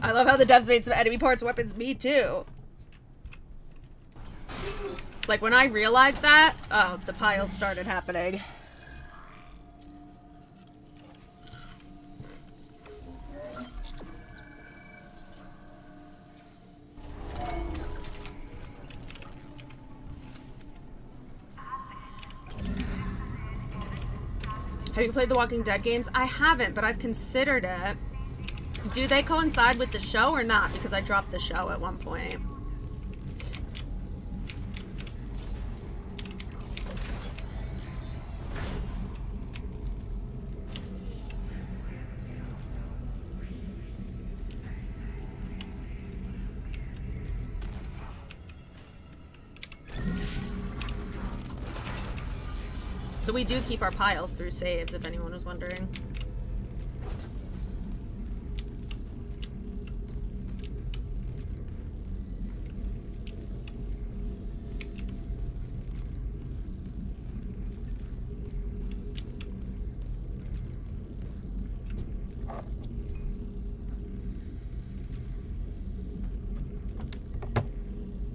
I love how the devs made some enemy parts weapons. Me too. Like, when I realized that, the piles started happening. Have you played the Walking Dead games? I haven't, but I've considered it. Do they coincide with the show or not? Because I dropped the show at one point. So we do keep our piles through saves, if anyone was wondering.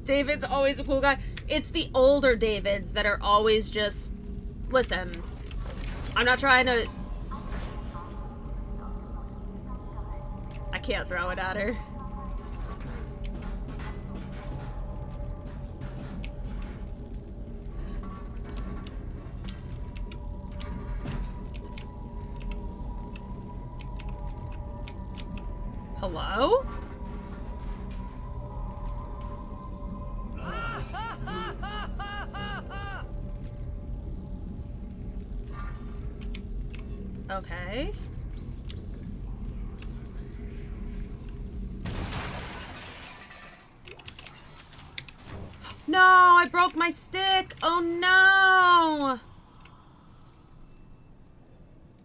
David's always a cool guy. It's the older Davids that are always just... Listen, I'm not trying to... I can't throw it at her. Hello? Okay. No, I broke my stick. Oh no.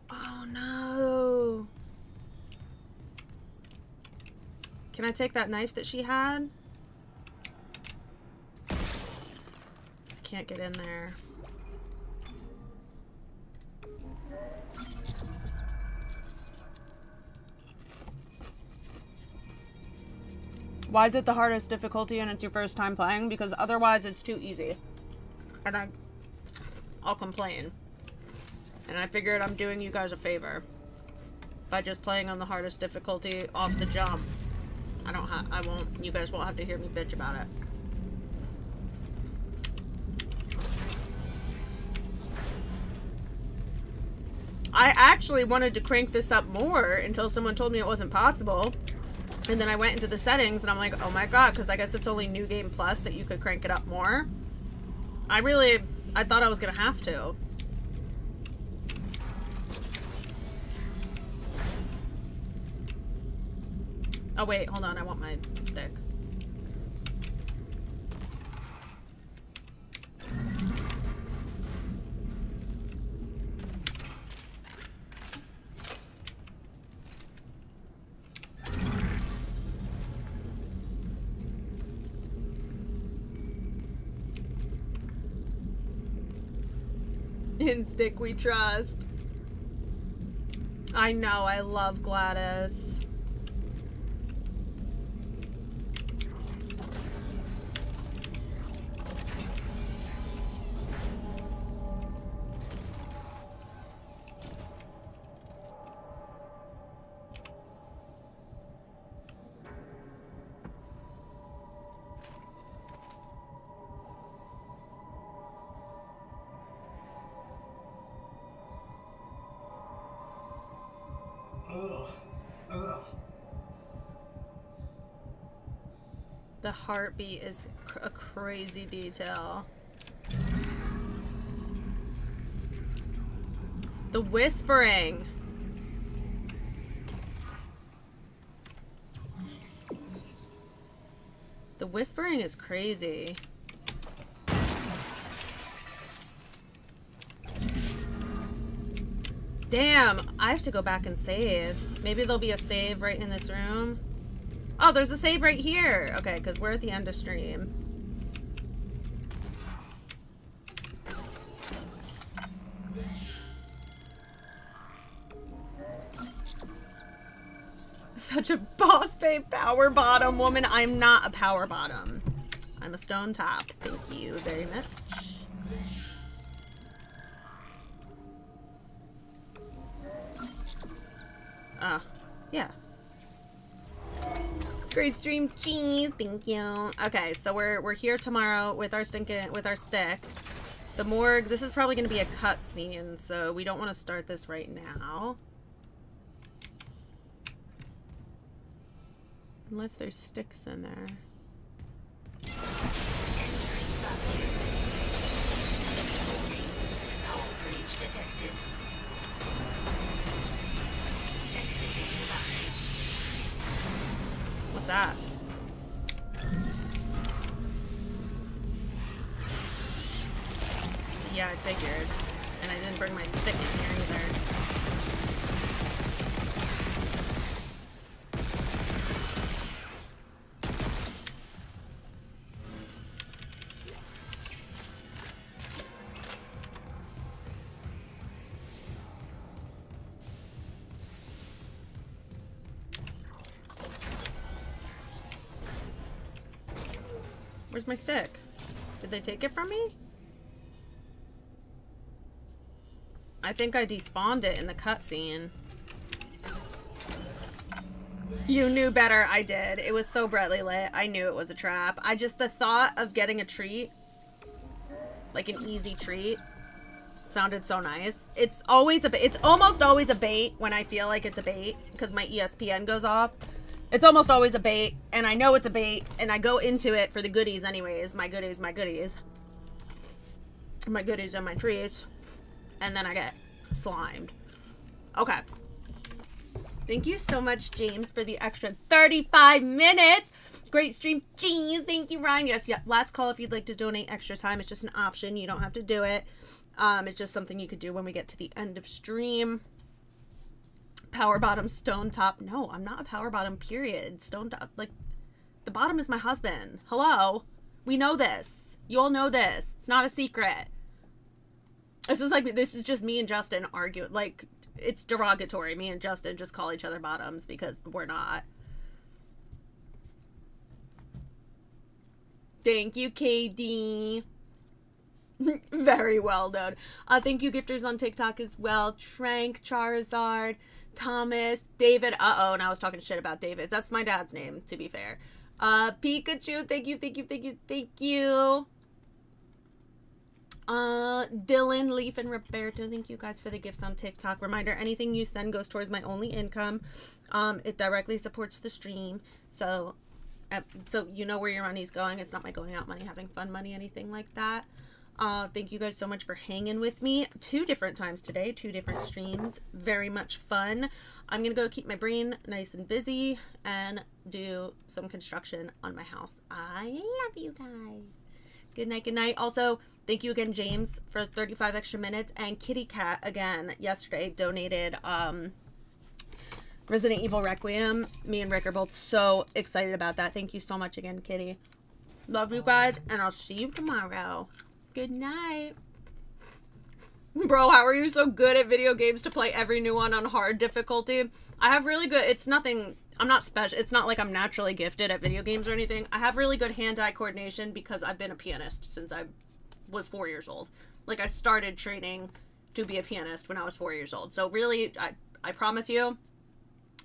Oh no. Can I take that knife that she had? I can't get in there. Why is it the hardest difficulty and it's your first time playing? Because otherwise it's too easy. And I'll complain. And I figured I'm doing you guys a favor by just playing on the hardest difficulty off the jump. You guys won't have to hear me bitch about it. I actually wanted to crank this up more until someone told me it wasn't possible. And then I went into the settings and I'm like, oh my god, because I guess it's only New Game Plus that you could crank it up more. I thought I was going to have to. Oh wait, hold on, I want my stick. In Stick we trust. I know, I love Gladys. The heartbeat is a crazy detail. The whispering. The whispering is crazy. Damn, I have to go back and save. Maybe there'll be a save right in this room. Oh, there's a save right here. Okay, because we're at the end of stream. Such a boss babe power bottom woman. I'm not a power bottom. I'm a stone top. Thank you very much. Yeah. Great stream, cheese. Thank you. Okay, so we're here tomorrow with our stick. The morgue. This is probably going to be a cutscene, so we don't want to start this right now. Unless there's sticks in there. What's that? Yeah, I figured. And I didn't bring my stick in here either. Where's my stick? Did they take it from me? I think I despawned it in the cutscene. You knew better. I did. It was so brightly lit. I knew it was a trap. The thought of getting a treat, like an easy treat, sounded so nice. It's almost always a bait when I feel like it's a bait because my ESPN goes off. It's almost always a bait, and I know it's a bait, and I go into it for the goodies anyways. My goodies. My goodies and my treats. And then I get slimed. Okay. Thank you so much, James, for the extra 35 minutes. Great stream, jeez. Thank you, Ryan. Yes, yeah. Last call if you'd like to donate extra time. It's just an option. You don't have to do it. It's just something you could do when we get to the end of stream. Power bottom, stone top. No, I'm not a power bottom, period. Stone top. Like, the bottom is my husband. Hello? We know this. You all know this. It's not a secret. This is just me and Justin arguing. Like, it's derogatory. Me and Justin just call each other bottoms because we're not. Thank you, KD. Very well done. Thank you, gifters on TikTok as well. Trank, Charizard, Thomas, David. Uh-oh, and I was talking shit about David. That's my dad's name, to be fair. Pikachu, thank you. Dylan, Leaf, and Roberto, thank you guys for the gifts on TikTok. Reminder, anything you send goes towards my only income. It directly supports the stream. So you know where your money's going. It's not my going out money, having fun money, anything like that. Thank you guys so much for hanging with me 2 different times today, 2 different streams. Very much fun. I'm gonna go keep my brain nice and busy and do some construction on my house. I love you guys. Good night. Also, thank you again, James, for 35 extra minutes. And Kitty Cat, again, yesterday donated Resident Evil Requiem. Me and Rick are both so excited about that. Thank you so much again, Kitty. Love you guys, and I'll see you tomorrow. Good night. Bro, how are you so good at video games to play every new one on hard difficulty? I have really good, it's nothing, I'm not special, it's not like I'm naturally gifted at video games or anything. I have really good hand-eye coordination because I've been a pianist since I was 4 years old. Like, I started training to be a pianist when I was 4 years old. So really, I promise you,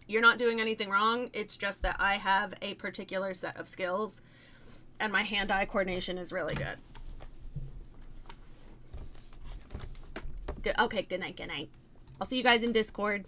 you're not doing anything wrong. It's just that I have a particular set of skills and my hand-eye coordination is really good. Okay, good night. I'll see you guys in Discord.